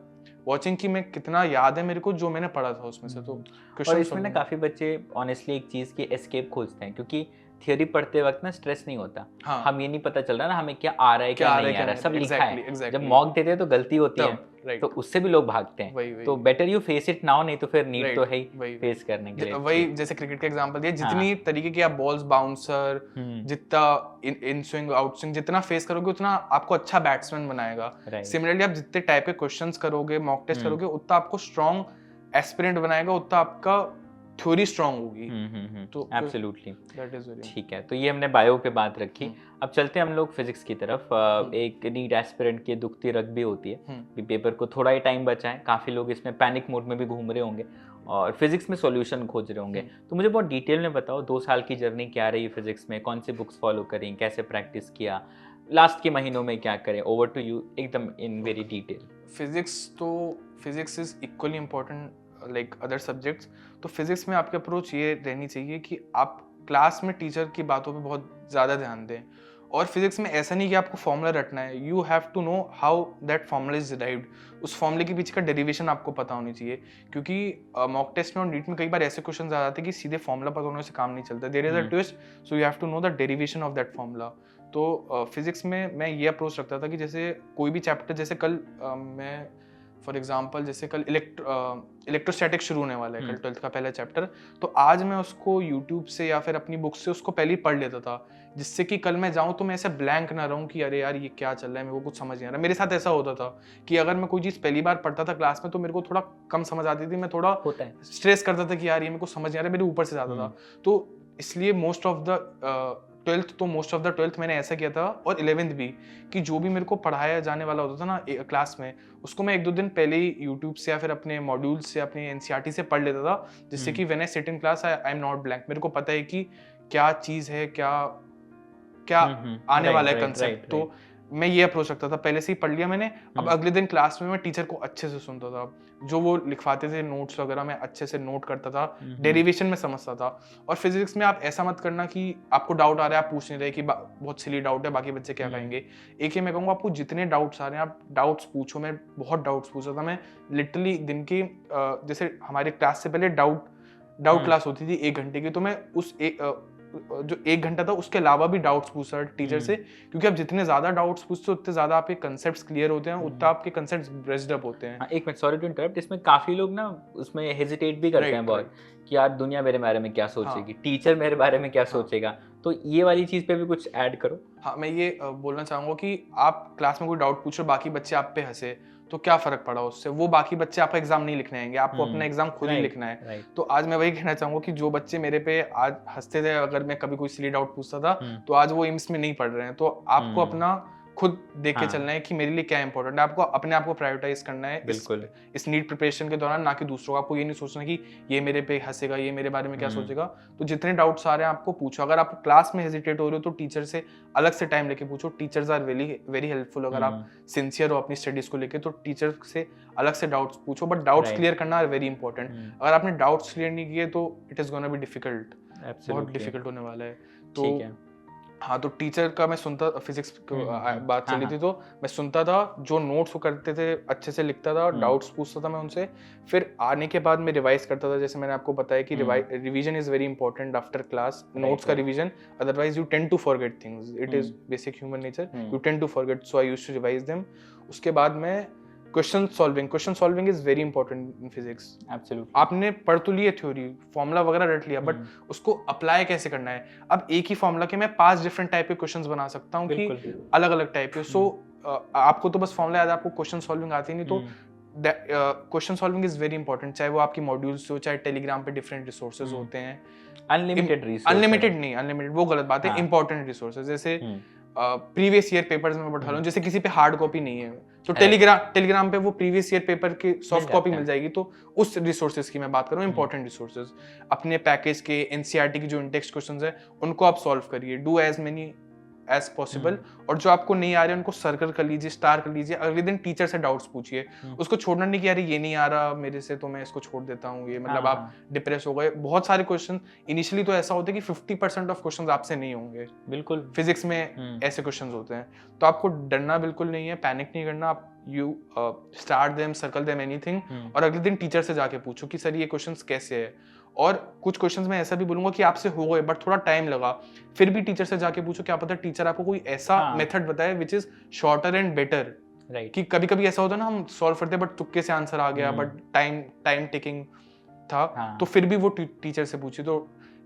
watching कि मैं कितना याद है मेरे को जो मैंने पढ़ा था उसमें से। तो और इसमें ना काफी बच्चे ऑनेस्टली एक चीज की एस्केप खोजते हैं, क्योंकि थियोरी पढ़ते वक्त ना स्ट्रेस नहीं होता। हाँ। हम ये नहीं पता चल रहा ना हमें क्या आ रहा है क्या नहीं आ रहा, सब लिखा है। जब मॉक देते हैं तो गलती होती है, तो उससे भी लोग भागते हैं। तो better you face it now, नहीं तो फिर नीड तो है ही फेस करने के लिए। वही जैसे क्रिकेट का एग्जांपल दिया, जितनी तरीके की आप बॉल्स, बाउंसर, जितना इन स्विंग, आउट स्विंग जितना फेस करोगे उतना आपको अच्छा बैट्समैन बनाएगा। सिमिलरली आप जितने टाइप के क्वेश्चंस करोगे, मॉक टेस्ट करोगे, उतना आपको स्ट्रॉन्ग एस्पिरेंट बनाएगा, उतना आपका थ्योरी स्ट्रांग होगी। तो एब्सोल्युटली दैट इज वेरी ठीक है। तो ये हमने बायो पे बात रखी। अब चलते हैं हम लोग फिजिक्स की तरफ। एक नीट एस्पिरेंट की दुखती रग भी होती है कि पेपर को थोड़ा ही टाइम बचा है, काफी लोग इसमें पैनिक मोड में भी घूम रहे होंगे और फिजिक्स में सॉल्यूशन खोज रहे होंगे। तो मुझे बहुत डिटेल में बताओ 2 साल की जर्नी क्या रही फिजिक्स में, कौन से बुक्स फॉलो करें, कैसे प्रैक्टिस किया, लास्ट के महीनों में क्या करें। ओवर टू यू, एकदम in very detail. Physics is equally important like other subjects. तो फिजिक्स में आपकी अप्रोच ये रहनी चाहिए कि आप क्लास में टीचर की बातों पे बहुत ज़्यादा ध्यान दें और फिजिक्स में ऐसा नहीं कि आपको फॉर्मूला रटना है, you have to know how that formula is derived. उस फॉर्मूले के पीछे का डेरिवेशन आपको पता होनी चाहिए, क्योंकि मॉक टेस्ट में और नीट में कई बार ऐसे क्वेश्चन आ जाते हैं कि सीधे फॉर्मूला पता होने से काम नहीं चलता, there is a twist, so you have to know the derivation of that formula. तो फिजिक्स में मैं ये अप्रोच रखता था कि जैसे कोई भी चैप्टर, जैसे कल मैं फॉर एग्जांपल जैसे कल इलेक्ट्रोस्टैटिक शुरू होने वाला है, कल 12th का पहला चैप्टर, तो आज मैं उसको यूट्यूब से या फिर अपनी बुक से उसको पहले ही पढ़ लेता था, जिससे कि कल मैं जाऊं तो मैं ऐसे ब्लैंक ना रहूं कि अरे यार ये क्या चल रहा है, मेरे को कुछ समझ नहीं आ रहा। मेरे साथ ऐसा होता था कि अगर मैं कोई चीज़ पहली बार पढ़ता था क्लास में तो मेरे को थोड़ा कम समझ आती थी, मैं थोड़ा स्ट्रेस करता था कि यार ये मेरे को समझ नहीं आ रहा, मेरे ऊपर से जाता था। तो इसलिए मोस्ट ऑफ द ट्वेल्थ मैंने ऐसा किया था, और 11th भी, कि जो भी मेरे को पढ़ाया जाने वाला होता था ना क्लास में, उसको मैं 1-2 दिन पहले ही यूट्यूब से या फिर अपने मॉड्यूल से, अपने एनसीईआरटी से पढ़ लेता था, जिससे कि when I sit in class I am not blank, मेरे को पता है कि क्या चीज़ है, क्या आने वाला है कंसेप्ट। तो मैं ये अप्रोच रखता था, पहले से ही पढ़ लिया मैंने, अब अगले दिन क्लास में मैं टीचर को अच्छे से सुनता था, जो वो लिखवाते थे नोट्स वगैरह मैं अच्छे से नोट करता था, डेरिवेशन में समझता था। और फिजिक्स में आप ऐसा मत करना कि आपको डाउट आ रहा है, आप पूछ नहीं रहे कि बहुत सिली डाउट है, बाकी बच्चे क्या कहेंगे। एक ही मैं कहूँगा, आपको जितने डाउट्स आ रहे हैं आप डाउट्स पूछो। मैं बहुत डाउट्स पूछा था, मैं लिटरली दिन की जैसे हमारे क्लास से पहले डाउट क्लास होती थी 1 घंटे की, तो मैं उस जो 1 घंटा था उसके अलावा भी डाउट्स पूछा टीचर से, क्योंकि आप जितने ज्यादा डाउट्स पूछते हो उतने ज्यादा आपके कंसेप्ट्स क्लियर होते हैं, उतना आपके कंसेप्ट्स ब्रश्ड अप होते हैं। एक मिनट, सॉरी टू इंटरप्ट, इसमें काफी लोग ना उसमें हेजिटेट भी करते हैं बहुत कि यार दुनिया मेरे बारे में क्या सोचेगी, टीचर मेरे बारे में क्या सोचेगा, तो ये वाली चीज पे भी कुछ ऐड करो। हाँ, मैं ये बोलना चाहूंगा कि आप क्लास में कोई डाउट पूछो, बाकी बच्चे आप पे हंसे, तो क्या फर्क पड़ा उससे? वो बाकी बच्चे आपका एग्जाम नहीं लिखने आएंगे, आपको अपना एग्जाम खुद ही लिखना है। तो आज मैं वही कहना चाहूंगा कि जो बच्चे मेरे पे आज हंसते थे अगर मैं कभी कोई सिली डाउट पूछता था, तो आज वो एम्स में नहीं पढ़ रहे हैं। तो आपको अपना खुद देख के चलना है कि मेरे लिए क्या इंपॉर्टेंट है, आपको अपने आप को प्रायोरिटाइज करना है इस नीट प्रिपरेशन के दौरान, ना कि दूसरों को। आपको ये नहीं सोचना कि ये मेरे पे हंसेगा, ये मेरे बारे में क्या सोचेगा। तो जितने डाउट्स आ रहे हैं आपको पूछो। अगर आप क्लास में हेजिटेट हो रहे हो तो टीचर से अलग से टाइम लेके पूछो, टीचर्स आर वेरी हेल्पफुल। अगर आप सिंसियर हो अपनी स्टडीज को लेके तो टीचर से अलग से डाउट्स पूछो, बट डाउट्स क्लियर करना आर वेरी इंपॉर्टेंट। अगर आपने डाउट्स क्लियर नहीं किए तो it is gonna be difficult, बहुत डिफिकल्ट होने वाला है। तो हाँ, तो टीचर का मैं सुनता, फिजिक्स बात चली थी तो मैं सुनता था, जो नोट्स वो करते थे अच्छे से लिखता था, डाउट्स पूछता था मैं उनसे, फिर आने के बाद मैं रिवाइज करता था। जैसे मैंने आपको बताया कि revision is very important after class, notes का revision, otherwise you tend to forget things, it is basic human nature, you tend to forget, so I used to revise them. उसके बाद मैं question solving is very important in physics. Absolutely. आपने पढ़ तो लिया theory, formula वगैरह रट लिया, बट उसको अप्लाई कैसे करना है। अब एक ही फॉर्मूला के मैं 5 डिफरेंट टाइप के क्वेश्चंस बना सकता हूँ कि अलग अलग टाइप के। सो आपको तो बस फॉर्मूला याद है, आपको क्वेश्चन सॉल्विंग आती नहीं, तो question solving is very important, चाहे वो आपकी मॉड्यूल्स हो, चाहे टेलीग्राम पे डिफरेंट रिसोर्सेज होते हैं। अनलिमिटेड वो गलत बात है, इंपॉर्टेंट रिसोर्सेज। जैसे प्रीवियस ईयर पेपर्स में बढ़ा लूं, जैसे किसी पे हार्ड कॉपी नहीं है तो टेलीग्राम पे वो प्रीवियस ईयर पेपर की सॉफ्ट कॉपी मिल जाएगी। तो उस रिसोर्सेज की मैं बात कर रहा हूँ, इंपॉर्टेंट रिसोर्सेज। अपने पैकेज के एनसीईआरटी की जो इंटेक्स्ट क्वेश्चंस है उनको आप सॉल्व करिए, do as many as possible. और जो आपको नहीं आ रहे उनको सर्कल कर लीजिए, स्टार कर लीजिए। अगले दिन टीचर से डाउट्स पूछिए, उसको छोड़ना नहीं कि यार ये नहीं आ रहा मेरे से तो मैं इसको छोड़ देता हूँ, ये मतलब आप डिप्रेस हो गए। बहुत सारे क्वेश्चन इनिशियली तो ऐसा होता है कि 50% ऑफ क्वेश्चन आपसे नहीं होंगे। बिल्कुल, फिजिक्स में ऐसे क्वेश्चन होते हैं, तो आपको डरना बिल्कुल नहीं है, पैनिक नहीं करना। आप you start them, circle them, anything, और अगले दिन टीचर से जाके पूछो कि सर ये क्वेश्चंस कैसे है। और कुछ क्वेश्चंस मैं ऐसा भी बोलूंगा कि आपसे हो गए बट थोड़ा टाइम लगा, फिर भी टीचर से जाके पूछो, क्या पता टीचर आपको कोई ऐसा मेथड बताए which is shorter and better. कि कभी कभी ऐसा होता है ना, हम सॉल्व करते हैं बट तुक्के से आंसर आ गया, बट टाइम टेकिंग था, तो फिर भी वो टीचर से पूछिए। तो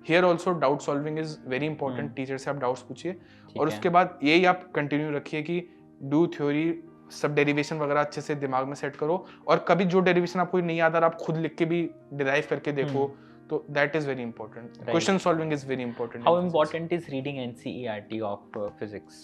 here also doubt solving is very important, teacher से आप डाउट्स पूछिए। और उसके बाद यही आप कंटिन्यू रखिए कि डू थ्योरी, सब डेरिवेशन वगैरह अच्छे से दिमाग में सेट करो, और कभी जो डेरिवेशन आपको नहीं आता आप खुद लिख के भी डिराइव करके देखो, तो that is very important. Right. Question solving is very important. How important is reading NCERT of physics?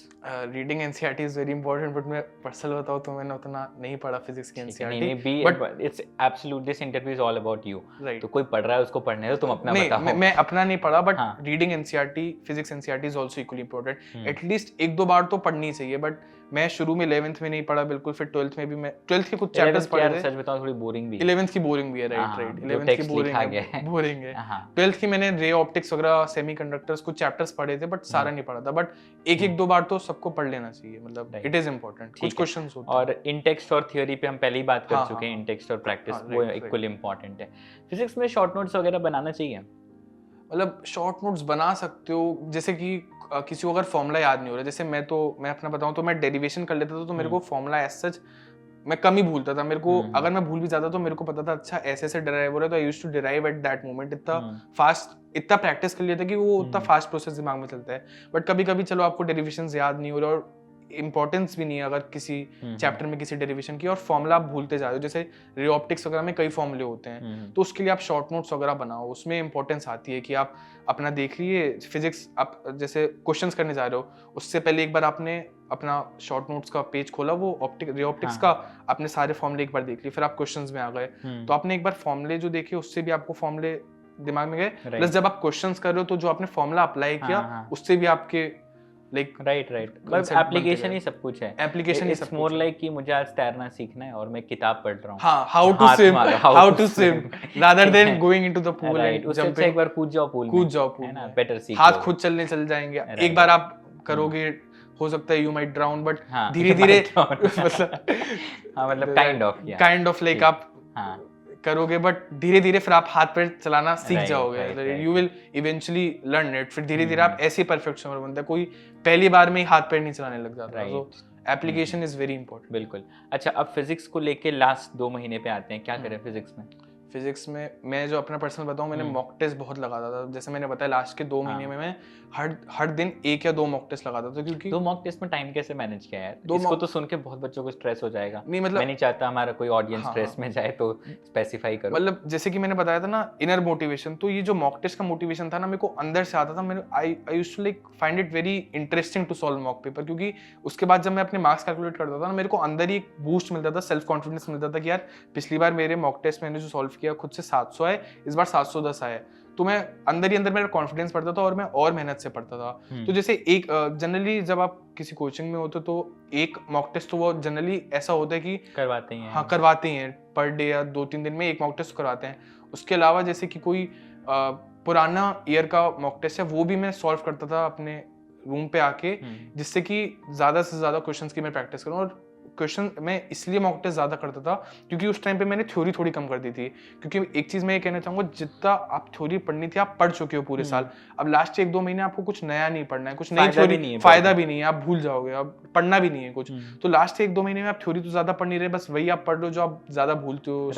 Reading NCERT is very important, but मैं पर्सनल बताऊँ तो मैंने उतना नहीं पढ़ा फिजिक्स की NCERT. But it's absolute. This interview is all about you. Right. तो कोई पढ़ रहा है उसको पढ़ने दो, तुम अपना बताओ. मैं अपना नहीं पढ़ा, but reading NCERT, physics NCERT is also equally important. At least 1-2 बार तो पढ़नी चाहिए, but मैं शुरू में 11th में नहीं पढ़ा बिल्कुल, फिर 12th में भी मैं 12th के कुछ चैप्टर्स पढ़े थे। सच बताऊं थोड़ी बोरिंग भी है। 11th की बोरिंग भी है, राइट 11th की बोरिंग पूछेंगे। हाँ 12th की मैंने रे ऑप्टिक्स वगैरह सेमीकंडक्टर्स कुछ चैप्टर्स पढ़े थे, बट सारा नहीं पढ़ा था। बट एक दो बार तो सबको पढ़ लेना चाहिए, मतलब Right. It is important. कुछ ठीक है। क्वेश्चंस होते हैं। और इन टेक्स्ट और थ्योरी पे हम पहले ही बात कर हाँ, चुके हैं, हाँ, इन टेक्स्ट और प्रैक्टिस हाँ, वो right, इक्वली इंपॉर्टेंट है। फिजिक्स में शॉर्ट नोट्स वगैरह बनाना चाहिए? मतलब शॉर्ट नोट्स बना सकते हो, जैसे कि किसी को अगर फॉर्मूला याद नहीं हो रहा, जैसे मैं अपना बताऊं तो मैं डेरिवेशन कर लेता था, तो मेरे को फॉर्मूला एज सच मैं कम ही भूलता था। मेरे को अगर मैं भूल भी जाता तो मेरे को पता था अच्छा ऐसे ऐसे डिराइव हो रहा है, तो I used to derive at that moment. इतना फास्ट इतना प्रैक्टिस कर लिया था कि वो उतना फास्ट प्रोसेस दिमाग में चलता है। बट कभी कभी चलो आपको डेरिवेशंस याद नहीं हो रहा और इंपॉर्टेंस भी नहीं है अगर किसी चैप्टर में किसी डेरिवेशन की, और फॉर्मूला आप भूलते जा रहे हो, जैसे रे ऑप्टिक्स वगैरह में कई फॉर्मूले होते हैं, तो उसके लिए आप शॉर्ट नोट्स वगैरह बनाओ। उसमें इंपॉर्टेंस आती है कि आप अपना देख लिए फिजिक्स, आप जैसे क्वेश्चंस करने जा रहे हो उससे पहले एक बार आपने अपना शॉर्ट नोट्स का पेज खोला, वो रे ऑप्टिक्स का आपने सारे फॉर्मूले एक बार देख लिए, फिर आप क्वेश्चंस में आ गए, तो आपने एक बार फॉर्मूले जो देखे उससे भी आपको फॉर्मूले दिमाग में गए, प्लस जब आप क्वेश्चंस कर रहे हो तो जो आपने फॉर्मूला अप्लाई किया उससे भी आपके लाइक राइट बस एप्लीकेशन ही सब कुछ है। एप्लीकेशन इट्स मोर लाइक कि मुझे आज तैरना सीखना है और मैं किताब पढ़ रहा हूँ, हाँ, how to swim rather than going into the pool and jumping. एक बार कूद जाओ पूल में, ना, बेटर सीख हाथ खुद चल जाएंगे। एक बार आप करोगे, हो सकता है यू माइट ड्राउन, बट धीरे-धीरे मतलब काइंड ऑफ लाइक आप करोगे, बट धीरे-धीरे फिर आप हाथ पैर चलाना सीख जाओगे। You will eventually learn it. फिर धीरे-धीरे आप ऐसे परफेक्ट स्विमर बनते हैं, कोई पहली बार में ही हाथ पैर नहीं चलाने लग जाता। तो एप्लीकेशन इज वेरी इंपॉर्टेंट। बिल्कुल। अच्छा, अब फिजिक्स को लेके लास्ट 2 महीने पे आते हैं, क्या करें फिजिक्स में? फिजिक्स में मैं जो अपना पर्सनल बताऊं, मैंने मॉक टेस्ट बहुत लगाता था। जैसे मैंने बताया लास्ट के 2 महीने में मैं हर दिन 1 या 2 मॉक टेस्ट लगाता था, क्योंकि 2 मॉक टेस्ट में टाइम कैसे मैनेज किया यार? इसको तो सुन के बहुत बच्चों को स्ट्रेस हो जाएगा। नहीं मतलब मैं नहीं चाहता हमारा कोई ऑडियंस स्ट्रेस में जाए, तो स्पेसिफाई करो। मतलब जैसे कि मैंने बताया था ना इनर मोटिवेशन, तो ये जो मॉक टेस्ट का मोटिवेशन था ना, मेरे को अंदर से आता था। मैंने I used to like find it very interesting to solve mock paper, क्योंकि उसके बाद जब मैं अपने मार्क्स कैलकुलेट करता था ना, मेरे को अंदर ही एक बूस्ट मिलता था, सेल्फ कॉन्फिडेंस मिलता था कि यार पिछली बार मेरे मॉक टेस्ट मैंने जो सॉल्व किया खुद से 700 आए, इस बार 710 आए। तो मैं अंदर ही अंदर मेरा कॉन्फिडेंस बढ़ता था और मैं और मेहनत से पढ़ता था। तो जैसे एक जनरली जब आप किसी कोचिंग में होते तो एक मॉक टेस्ट तो वो जनरली ऐसा होता है कि करवाते ही हैं। हाँ, करवाते हैं पर डे या 2-3 दिन में एक मॉक टेस्ट करवाते हैं। उसके अलावा जैसे कि कोई पुराना ईयर का मॉक टेस्ट है, वो भी मैं सॉल्व करता था अपने रूम पे आके, जिससे कि ज्यादा से ज्यादा क्वेश्चंस की मैं प्रैक्टिस करूँ। और क्वेश्चन मैं इसलिए मॉक टेस्ट ज्यादा करता था क्योंकि उस टाइम पे मैंने थ्योरी थोड़ी कम कर दी थी। क्योंकि एक चीज मैं ये कहना चाहूंगा, जितना आप थ्योरी पढ़नी थी आप पढ़ चुके हो पूरे साल। अब लास्ट 1-2 महीने आपको कुछ नया नहीं पढ़ना है, कुछ नई थ्योरी, फायदा भी नहीं है, आप भूल जाओगे, अब पढ़ना भी नहीं है कुछ। तो लास्ट 1-2 महीने में आप थ्योरी तो ज्यादा पढ़ नहीं रहे, बस वही आप पढ़ लो जो आप ज्यादा भूलते हो।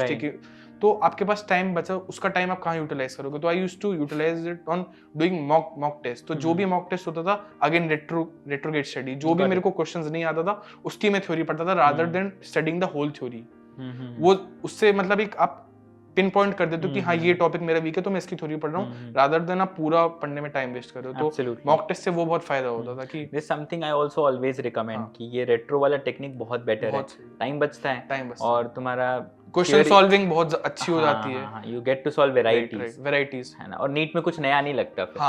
तो आपके पास टाइम बचा, उसका टाइम आप कहाँ यूटिलाइज करोगे? तो I used to utilise it on doing mock test. तो जो भी मॉक टेस्ट होता था, अगेन रेट्रोगेट स्टडी, जो भी मेरे को क्वेश्चंस नहीं आता था उसकी मैं थ्योरी पढ़ता था, rather than studying the whole theory. वो उससे मतलब एक आप पिन पॉइंट कर देते हो कि हाँ ये टॉपिक मेरा वीक है तो मैं इसकी थ्योरी पढ़ रहा हूँ, रादर देन आप पूरा पढ़ने में टाइम वेस्ट कर रहे हो। तो मॉक टेस्ट से वो बहुत फायदा होता था कि this something I also always recommend कि ये रेट्रो वाला टेक्निक बहुत बेटर है, टाइम बचता है और तुम्हारा क्वेश्चन सॉल्विंग बहुत अच्छी हो जाती है। You get to solve varieties है ना, और नीट में कुछ नया नहीं लगता फिर।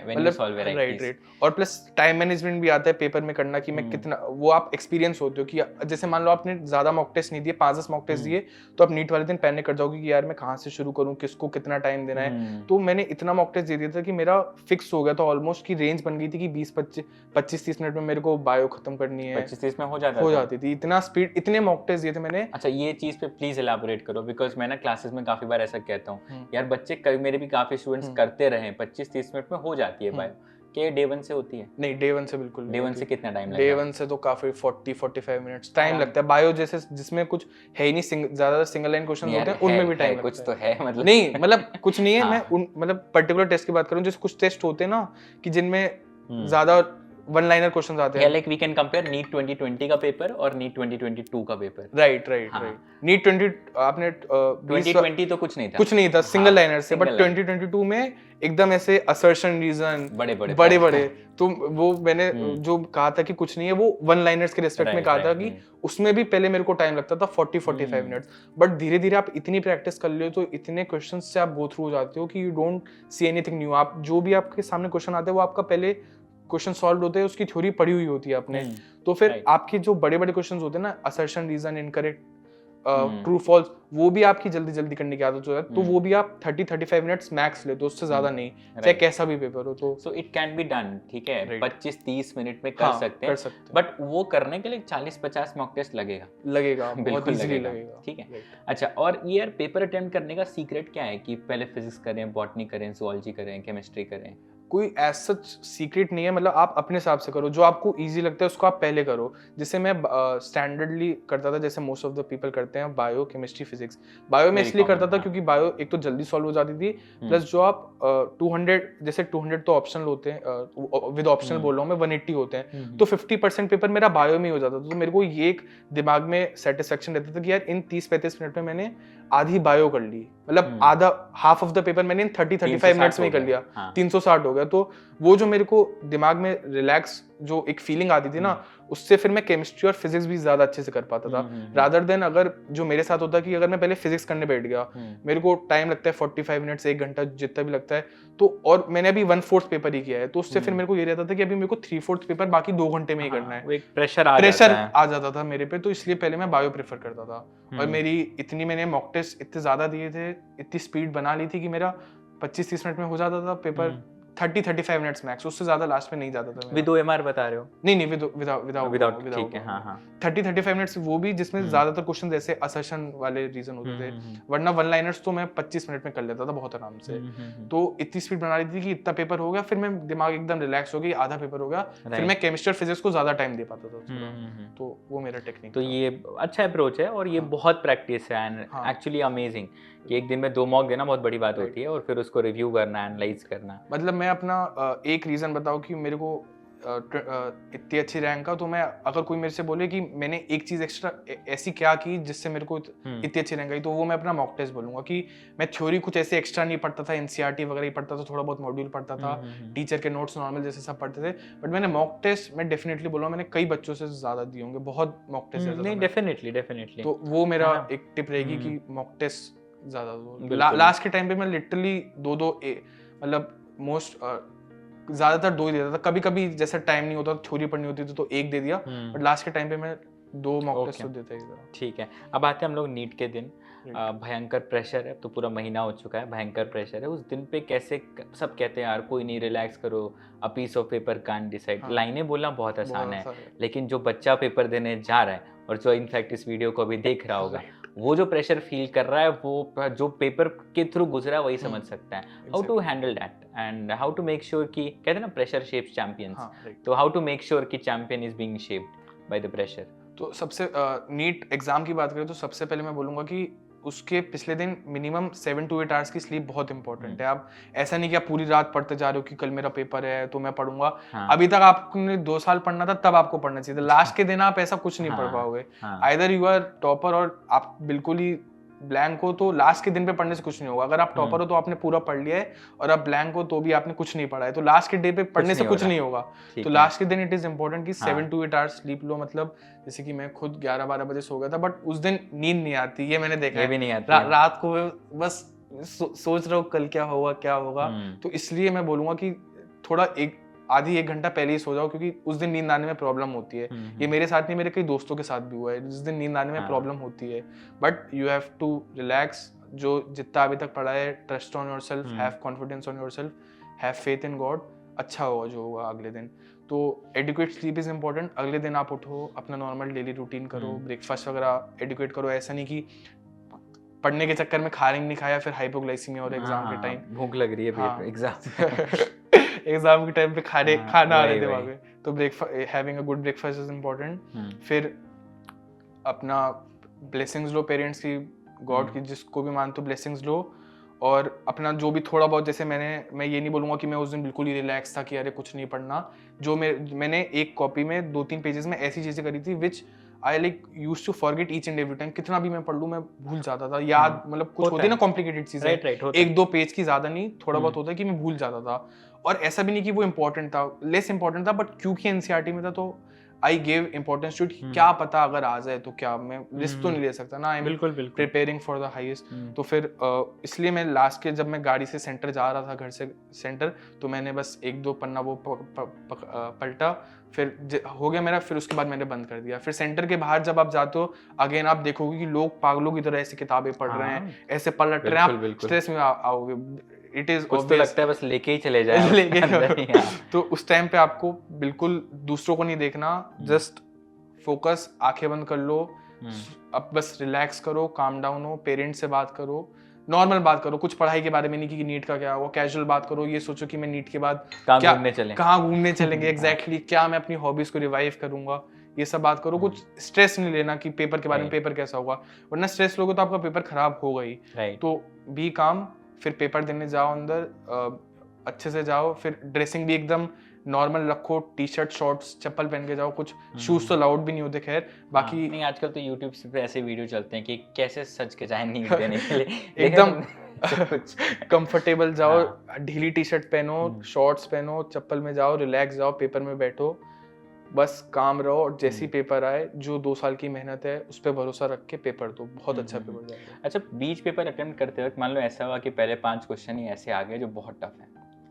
मतलब राइट। और प्लस टाइम मैनेजमेंट भी आता है पेपर में करना कि मैं कितना, वो आप एक्सपीरियंस होते हो कि जैसे मान लो आपने ज्यादा मॉक टेस्ट नहीं दिए, 5-10 मॉक टेस्ट दिए, तो आप नीट वाले दिन पैनिक कर जाओगे कि यार मैं कहाँ से शुरू करूँ, किसको कितना टाइम देना है। तो मैंने इतना मॉक टेस्ट दे दिया था कि मेरा फिक्स हो गया था ऑलमोस्ट, की रेंज बन गई थी कि 25-30 मिनट में मेरे को बायो खत्म करनी है। 25-30 में हो जाती थी, इतना स्पीड, इतने मॉक टेस्ट दिए थे मैंने। अच्छा, ये चीज पे प्लीज एलाबोरेट करो, बिकॉज मैं ना क्लासेस में काफी बार ऐसा कहता हूँ यार, बच्चे कभी, मेरे भी काफी स्टूडेंट्स करते रहे, 25-30 मिनट में हो जाती है बायो। क्या डे 1 से होती है? नहीं, डे 1 से बिल्कुल। डे 1 से कितना टाइम लगता है? डे 1 से तो काफी 40-45 मिनट्स टाइम लगता है। बायो जैसे जिसमें कुछ है ही नहीं, ज्यादा सिंगल लाइन क्वेश्चन होते हैं, उनमें भी टाइम कुछ तो है, मतलब नहीं, मतलब कुछ नहीं है। मैं मतलब पर्टिकुलर टेस्ट की बात करूं, जैसे कुछ टेस्ट होते हैं ना कि जिनमें ज्यादा वन लाइनर क्वेश्चंस आते हैं। Like we can compare NEET 2020 का पेपर और नीट 2022 का पेपर। राइट। नीट 20 आपने 2020 तो कुछ नहीं था सिंगल लाइनर से, बट 2022 में एकदम ऐसे असर्शन रीजन बड़े। तो वो मैंने जो कहा था कि कुछ नहीं है, वो वन लाइनर्स के रिस्पेक्ट में कहा था कि उसमें भी पहले मेरे को टाइम लगता था 40-45 मिनट्स, बट धीरे धीरे आप इतनी प्रैक्टिस कर ले तो इतने क्वेश्चंस से आप गो थ्रू हो जाते हो कि you don't see anything new. आप जो भी आपके सामने क्वेश्चन आते हैं वो आपका पहले क्वेश्चन सॉल्व होते हैं, उसकी थ्योरी पढ़ी हुई होती है आपने। तो फिर आपके जो बड़े बड़े क्वेश्चंस होते हैं ना, assertion reason incorrect true false, वो भी आपकी जल्दी जल्दी करने की आदत हो जाए तो वो भी आप 30-35 मिनट्स मैक्स ले, तो उससे ज्यादा नहीं, चाहे कैसा भी पेपर हो। तो so it can be done, ठीक है, 25-30 मिनट में कर हाँ, सकते कर हैं, सकते हैं। बट वो करने के लिए 40-50 मॉक टेस्ट लगेगा बहुत बिल्कुल इजीली लगेगा, ठीक है। Right. अच्छा, और ये यार पेपर अटेम्प्ट करने का सीक्रेट क्या है कि पहले फिजिक्स करें, बॉटनी करें, जुओलॉजी करें, केमिस्ट्री करें? कोई एज सच सीक्रेट नहीं है, मतलब आप अपने हिसाब से करो, जो आपको इजी लगता है उसको आप पहले करो। जैसे मैं स्टैंडर्डली करता था, जैसे मोस्ट ऑफ द पीपल करते हैं, बायो, केमिस्ट्री, फिजिक्स। बायो में Very इसलिए करता common, था हाँ। क्योंकि बायो एक तो जल्दी सॉल्व हो जाती थी, प्लस जो आप 200, जैसे 200 तो ऑप्शनल होते हैं, विद ऑप्शनल बोल रहा हूँ मैं, 180 होते हैं, तो 50% पेपर मेरा बायो में ही हो जाता था। तो मेरे को ये एक दिमाग में सेटिस्फेक्शन रहता था कि यार इन 30-35 मिनट में मैंने आधी बायो कर ली, मतलब आधा हाफ ऑफ द पेपर मैंने इन 30-35 मिनट्स में ही कर लिया। 360 हो गया। तो वो जो मेरे को दिमाग में रिलैक्स जो एक फीलिंग आती थी ना, उससे फिर मैं केमिस्ट्री और फिजिक्स भी ज्यादा अच्छे से कर पाता था, रादर देन अगर जो मेरे साथ होता कि अगर मैं पहले फिजिक्स करने बैठ गया, मेरे को टाइम लगता है 45 मिनट्स, 1 घंटा, जितना भी लगता है, तो और मैंने अभी 1/4 पेपर ही किया है, तो उससे फिर मेरे को ये रहता था कि अभी मेरे को 3/4 पेपर बाकी 2 घंटे में ही करना है। एक प्रेशर आ जाता था मेरे पे, तो इसलिए पहले मैं बायो प्रेफर करता था। और मेरी इतनी, मैंने मॉक टेस्ट इतने ज्यादा दिए थे, इतनी स्पीड बना ली थी कि मेरा 25-30 मिनट में हो जाता था पेपर, 30-35 मिनट्स मैक्स, उससे ज्यादा लास्ट में नहीं जाता था मेरा। विद OMR बता रहे हो? नहीं, विदाउट, ठीक है, हाँ हाँ। 30-35 मिनट्स, वो भी जिसमें ज्यादातर क्वेश्चन ऐसे असर्शन वाले रीजन होते थे, वरना वन लाइनर्स तो मैं 25 मिनट में कर लेता था बहुत आराम से। तो इतनी स्पीड बना ली थी कि इतना पेपर हो गया, फिर मैं दिमाग एकदम रिलैक्स हो गया, आधा पेपर हो गया, फिर मैं केमिस्ट्री और फिजिक्स को ज्यादा टाइम दे पाता था। तो वो मेरा टेक्निक। तो ये अच्छा अप्रोच है, और ये बहुत प्रैक्टिस है, एंड एक्चुअली अमेजिंग कि एक दिन में 2 मॉक देना बहुत बड़ी बात होती है, और फिर उसको रिव्यू करना, एनालाइज करना। मतलब मैं अपना एक रीजन बताऊं कि मेरे को इतनी अच्छी रैंक का, तो मैं, अगर कोई मेरे से बोले कि मैंने एक चीज एक्स्ट्रा ऐसी क्या की जिससे मेरे को इतनी अच्छी रैंक आई, तो वो मैं अपना मॉक टेस्ट बोलूंगा कि मैं थ्योरी कुछ ऐसे एक्स्ट्रा नहीं पढ़ता था, एनसीईआरटी वगैरह ही पढ़ता था, थोड़ा बहुत मॉड्यूल पढ़ता था, टीचर के नोट्स नॉर्मल जैसे सब पढ़ते थे, बट मैंने मॉक टेस्ट, मैं डेफिनेटली बोलूंगा, मैंने कई बच्चों से ज्यादा दिए होंगे, बहुत मॉक टेस्ट। नहीं, डेफिनेटली। तो वो मेरा एक टिप रहेगी कि मॉक टेस्ट ज्यादा दो। लास्ट के टाइम पे मैं लिटरली 2-2, मतलब मोस्ट ज्यादातर 2 ही देता था, कभी कभी जैसा टाइम नहीं होता, थ्योरी पढ़नी होती थी तो 1 दे दिया, बट लास्ट के टाइम पे मैं 2 मॉक टेस्ट तो देता ही था। ठीक है, अब आते हैं हम लोग नीट के दिन। भयंकर प्रेशर है, तो पूरा महीना हो चुका है, भयंकर प्रेशर है। उस दिन पे कैसे, सब कहते हैं यार कोई नहीं, रिलैक्स करो, a piece of paper can't decide. लाइनें बोलना बहुत आसान है, लेकिन जो बच्चा पेपर देने जा रहा है, और जो इनफैक्ट इस वीडियो को अभी देख रहा होगा, वो जो प्रेशर फील कर रहा है, वो जो पेपर के थ्रू गुजरा वही समझ सकता है। How to handle that, and how to make sure कि, कहते हैं ना प्रेशर शेप्स चैंपियंस, तो हाउ टू मेक श्योर कि champion is being shaped by the pressure. तो सबसे नीट एग्जाम की बात करें तो सबसे पहले मैं बोलूंगा कि उसके पिछले दिन मिनिमम 7 to 8 आवर्स की स्लीप बहुत इंपॉर्टेंट है। आप ऐसा नहीं कि आप पूरी रात पढ़ते जा रहे हो कि कल मेरा पेपर है तो मैं पढ़ूंगा। अभी तक आपने 2 साल पढ़ना था, तब आपको पढ़ना चाहिए था। लास्ट के दिन आप ऐसा कुछ नहीं पढ़ पाओगे। आइदर यू आर टॉपर और आप बिल्कुल ही ब्लैंक हो, तो लास्ट के दिन पे पढ़ने से कुछ नहीं होगा। अगर आप टॉपर हो तो आपने पूरा पढ़ लिया है, और आप ब्लैंक हो तो भी आपने कुछ नहीं पढ़ा है, तो लास्ट के डे पे पढ़ने से कुछ नहीं होगा। तो लास्ट के दिन इट इज इंपॉर्टेंट कि 7 to 8 आवर्स स्लीप लो। मतलब जैसे कि मैं खुद 11-12 बजे सो गया था, बट उस दिन नींद नहीं आती, ये मैंने देखा है। रात को बस सोच रहा हूँ कल क्या होगा। तो इसलिए मैं बोलूंगा कि थोड़ा आधी 1 घंटा पहले ही सो जाओ, क्योंकि उस दिन नींद आने में प्रॉब्लम होती है। ये मेरे साथ नहीं, मेरे कई दोस्तों के साथ भी हुआ है जिस दिन नींद आने में प्रॉब्लम होती है। But you have to relax. जो जितना अभी तक पढ़ा है, trust on yourself, have confidence on yourself, have faith in God. अच्छा होगा जो होगा अगले दिन। तो एडिक्वेट स्लीप इज इंपॉर्टेंट। अगले दिन आप उठो, अपना नॉर्मल डेली रूटीन करो, ब्रेकफास्ट वगैरह एडिक्वेट करो। ऐसा नहीं कि पढ़ने के चक्कर में खाने नहीं खाया, फिर हाइपोग्लाइसीमिया और एग्जाम के टाइम भूख लग रही है एग्जाम के टाइम पे खाना आ रहे दिमाग में। तो breakfast, having a good breakfast is important. फिर अपना ब्लेसिंग्स लो पेरेंट्स की, गॉड की, जिसको भी मानते हो ब्लेसिंग्स लो। और अपना जो भी थोड़ा बहुत, जैसे मैं ये नहीं बोलूंगा कि मैं उस दिन बिल्कुल ही रिलैक्स था कि अरे कुछ नहीं पढ़ना। जो मैंने एक कॉपी में 2-3 पेजेस में ऐसी चीजें करी थी which I like used to forget each and every time. कितना भी मैं पढ़ लूं, मैं भूल जाता था। याद मतलब कुछ होती है ना कॉम्प्लिकेटेड चीजें, 1-2 पेज की ज्यादा नहीं, थोड़ा बहुत होता है कि मैं भूल जाता था। और ऐसा भी नहीं कि वो इंपॉर्टेंट था, लेस इंपॉर्टेंट था, बट क्योंकि एनसीईआरटी में था तो I gave importance to it, क्या पता अगर आ जाए तो क्या, मैं रिस्क तो नहीं ले सकता ना, आई एम बिल्कुल बिल्कुल प्रिपेयरिंग फॉर द हाईएस्ट। तो फिर इसलिए मैं लास्ट के जब मैं गाड़ी से सेंटर जा रहा था, घर से सेंटर, तो मैंने बस 1-2 पन्ना वो पलटा, फिर हो गया मेरा, फिर उसके बाद मैंने बंद कर दिया। फिर सेंटर के बाहर जब आप जाते हो अगेन आप देखोगे कि लोग पागलों की तरह ऐसी किताबें पढ़ रहे हैं, ऐसे पलट रहे हैं, आप स्ट्रेस में आओगे। इट इज कुछ तो लगता है बस लेके ही चले जाए लेके अंदर ही, हाँ। तो उस टाइम पे आपको बिल्कुल दूसरों को नहीं देखना, जस्ट फोकस, आंखें बंद कर लो, अब बस रिलैक्स करो, काम डाउन हो, पेरेंट्स से बात करो, नॉर्मल बात करो, कुछ पढ़ाई के बारे में नहीं कि नीट का क्या होगा, कैजुअल बात करो, ये सोचो कि मैं नीट के बाद कहाँ घूमने चलेंगे एग्जैक्टली, क्या मैं अपनी हॉबीज को रिवाइव करूंगा, ये सब बात करो। कुछ स्ट्रेस नहीं लेना कि पेपर के बारे में, पेपर कैसा होगा, वरना स्ट्रेस लोगे तो आपका पेपर खराब होगा ही। तो बी काम, फिर पेपर देने जाओ अंदर, अच्छे से जाओ, फिर ड्रेसिंग भी एकदम नॉर्मल रखो, टी शर्ट शॉर्ट्स चप्पल पहन के जाओ, कुछ शूज तो अलाउड भी नहीं होते, खैर बाकी नहीं आजकल तो यूट्यूब पे ऐसे वीडियो चलते हैं कि कैसे सच के जाए नीट देने के लिए एकदम कंफर्टेबल जाओ, ढीली टी शर्ट पहनो, शॉर्ट्स पहनो, चप्पल में जाओ, रिलैक्स जाओ, पेपर में बैठो, बस काम रहो, और जैसी पेपर आए, जो 2 साल की मेहनत है उस पर भरोसा रख के पेपर दो, बहुत अच्छा पेपर जाएगा। अच्छा, बीच पेपर अटेम्प्ट करते वक्त मान लो ऐसा हुआ कि पहले 5 क्वेश्चन ही ऐसे आ गए जो बहुत टफ है,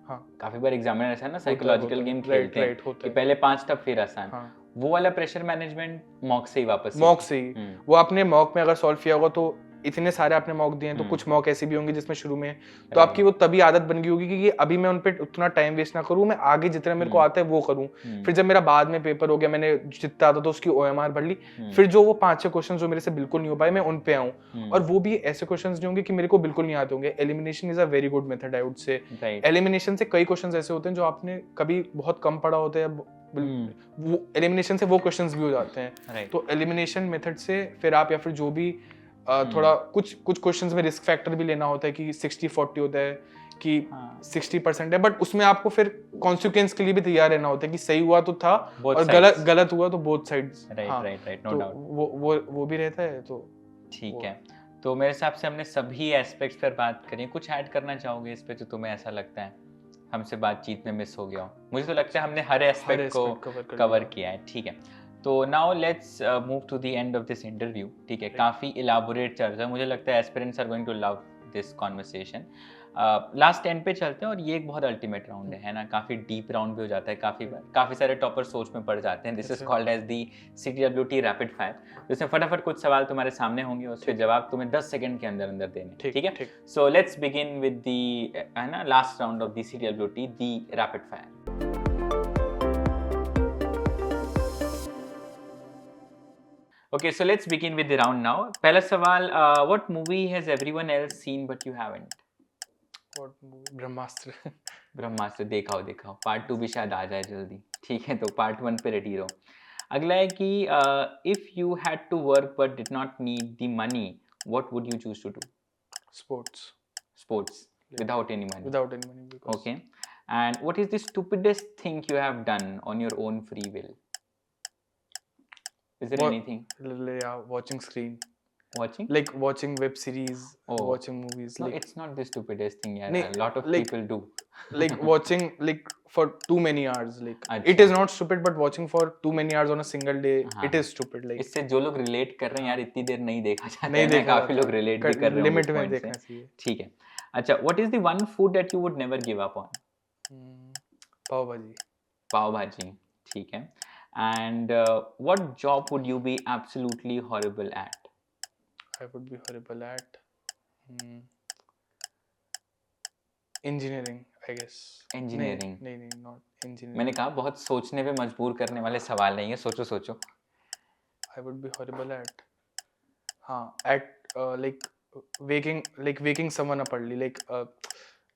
हाँ, काफी बार एग्जामिनर ऐसा है ना, साइकोलॉजिकल गेम खेलते हैं कि पहले 5 टफ फिर आसान, वो वाला प्रेशर मैनेजमेंट मॉक से ही वापस मॉक से ही, वो आपने मॉक में अगर सॉल्व किया होगा तो इतने सारे आपने मॉक दिए हैं, तो कुछ मॉक ऐसे भी होंगे जिसमें शुरू में, तो आपकी वो तभी आदत बन गई होगी कि अभी मैं उन पे उतना टाइम वेस्ट ना करूं, मैं आगे जितना मेरे को आता है वो करूं। फिर जब मेरा बाद में पेपर हो गया, मैंने जितना आता था उसकी OMR भर ली, फिर जो वो 5-6 क्वेश्चन जो मेरे से बिल्कुल नहीं हो पाए, मैं उन पे आऊं, और वो भी ऐसे क्वेश्चन नहीं होंगे कि मेरे को बिल्कुल नहीं आते होंगे। Elimination is a very good method, I would say. Elimination से कई क्वेश्चन ऐसे होते हैं जो आपने कभी बहुत कम पढ़ा होता है, वो एलिमिनेशन से वो क्वेश्चंस भी हो जाते हैं। तो एलिमिनेशन मेथड से फिर आप, या फिर जो भी थोड़ा कुछ क्वेश्चंस में रिस्क फैक्टर भी लेना होता है कि 60-40 होता है कि 60% है, बट उसमें आपको फिर कॉन्सिक्वेंस के लिए भी तैयार रहना होता है कि सही हुआ तो था और गलत हुआ तो both sides. Right, no doubt, वो भी रहता है। तो ठीक है, तो मेरे हिसाब से हमने सभी एस्पेक्ट्स पर बात करी। कुछ ऐड करना चाहोगे इस पे जो तुम्हें ऐसा लगता है हमसे बातचीत में मिस हो गया हो? मुझे तो लगता है हमने हर एस्पेक्ट को कवर किया है। ठीक है, तो now let's move to the end of this interview. ठीक है, काफ़ी इलाबोरेट चर्चा, मुझे लगता है aspirants are going to love this conversation. Last 10 पे चलते हैं, और ये एक बहुत अल्टीमेट राउंड है ना, काफ़ी डीप राउंड भी हो जाता है, काफ़ी सारे टॉपर सोच में पड़ जाते हैं। This is called as the CTWT rapid fire, जिसमें फटाफट कुछ सवाल तुम्हारे सामने होंगे, उसके जवाब तुम्हें 10 सेकंड के अंदर अंदर देने। ठीक है, so let's begin with the, है ना, last round of the CTWT, the rapid fire. Okay, so let's begin with the round now. पहला सवाल, what movie has everyone else seen but you haven't? What movie? ब्रह्मास्त्र। ब्रह्मास्त्र दिखाओ। Part 2 भी शायद आ जाए जल्दी। ठीक है, तो पार्ट 1 पे रेडी रहो। अगला है कि if you had to work but did not need the money, what would you choose to do? Sports. Without any money. Without any money. Because... Okay. And what is the stupidest thing you have done on your own free will? Is there anything? Yeah, watching screen. Watching? Like watching web series, watching movies. No, like, it's not the stupidest thing. Yeah, a lot of people do. Like watching like for too many hours. Like it is not stupid, but watching for too many hours on a single day, it is stupid. Like इससे जो लोग relate कर रहे हैं यार, इतनी देर नहीं देखा जाता है, काफी लोग relate भी कर रहे हैं, लिमिट में देखना चाहिए। ठीक है, अच्छा, what is the one food that you would never give up on? पाव भाजी, ठीक है। And what job would you be absolutely horrible at? I would be horrible at engineering, I guess. Engineering? नहीं, not engineering. मैंने कहा बहुत सोचने पे मजबूर करने वाले सवाल नहीं है, सोचो। I would be horrible at, at waking someone up early, like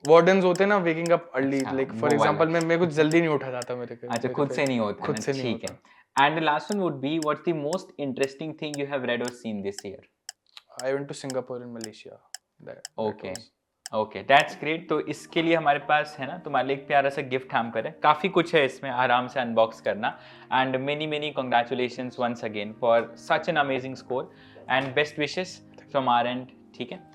wardens होते हैं ना, waking up early, like for example मैं कुछ जल्दी नहीं उठा जाता मेरे को। अच्छा, खुद से नहीं होता है, ठीक है। And the last one would be, what's the most interesting thing you have read or seen this year? I went to Singapore and Malaysia. Okay, that's great. तो इसके लिए हमारे पास है ना तुम्हारे लिए एक प्यारा सा गिफ्ट हैम्पर है, काफ़ी कुछ है इसमें, आराम से अनबॉक्स करना। And many congratulations once again for such an amazing score and best wishes from our end. ठीक है,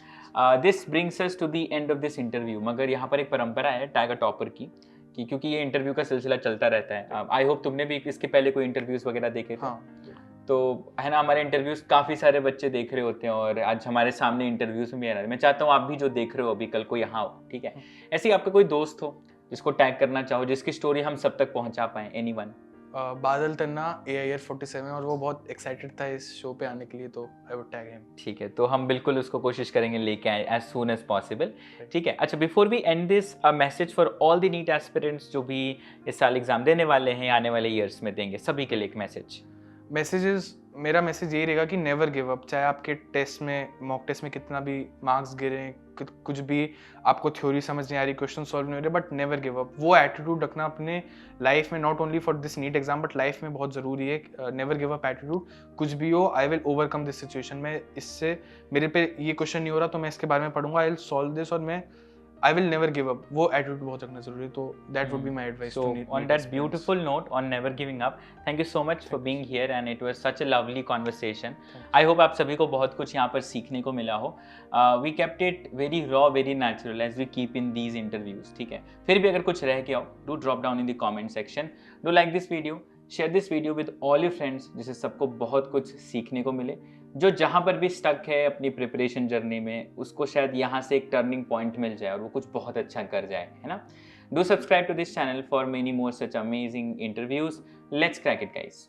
this brings us to the end of this interview. मगर यहाँ पर एक परंपरा है टाइगर टॉपर की कि क्योंकि ये इंटरव्यू का सिलसिला चलता रहता है, आई होप तुमने भी इसके पहले कोई इंटरव्यूज वगैरह देखे थे? हाँ, तो है ना, हमारे इंटरव्यूज काफ़ी सारे बच्चे देख रहे होते हैं और आज हमारे सामने इंटरव्यूज में भी आ रहा है। मैं चाहता हूँ आप भी जो देख रहे हो अभी कल को यहाँ हो, ठीक है? ऐसे ही आपका कोई दोस्त हो जिसको टैग करना चाहो, जिसकी स्टोरी हम सब तक पहुँचा पाएँ, एनीवन? बादल तन्ना AIR 47, और वो बहुत एक्साइटेड था इस शो पे आने के लिए, तो आई वुड टैग हिम। ठीक है, तो हम बिल्कुल उसको कोशिश करेंगे लेके आए एज सून एज पॉसिबल, ठीक है? अच्छा, before we end this, a message for all the NEET aspirants जो भी इस साल एग्जाम देने वाले हैं, आने वाले ईयर्स में देंगे, सभी के लिए एक मैसेज। मेरा मैसेज यही रहेगा कि नेवर गिव अप। चाहे आपके टेस्ट में, मॉक टेस्ट में कितना भी मार्क्स गिरे, कुछ भी आपको थ्योरी समझ नहीं आ रही, क्वेश्चन सॉल्व नहीं हो रहे, बट नेवर गिव अप। वो एटीट्यूड रखना अपने लाइफ में, not only for this NEET exam but life में बहुत ज़रूरी है। Never give up attitude. कुछ भी हो, I will overcome this situation. मैं इससे, मेरे पे ये क्वेश्चन नहीं हो रहा तो मैं इसके बारे में पढ़ूंगा, आई विल सॉल्व दिस, और मैं I will never give up. वो एटीट्यूड बहुत रखना जरूरी है, तो that would be my advice So to NEET. on that beautiful note, on never giving up, thank you so much for being here and it was such a lovely conversation. I hope आप सभी को बहुत कुछ यहाँ पर सीखने को मिला हो. We kept it very raw, very natural as we keep in these interviews, ठीक है? फिर भी अगर कुछ रह गया हो, do drop down in the comment section. Do like this video, share this video with all your friends जिससे सबको बहुत कुछ सीखने को मिले. जो जहाँ पर भी स्टक है अपनी प्रिपरेशन जर्नी में, उसको शायद यहाँ से एक टर्निंग पॉइंट मिल जाए और वो कुछ बहुत अच्छा कर जाए, है ना? Do subscribe to this channel for many more such amazing interviews. Let's crack it, guys.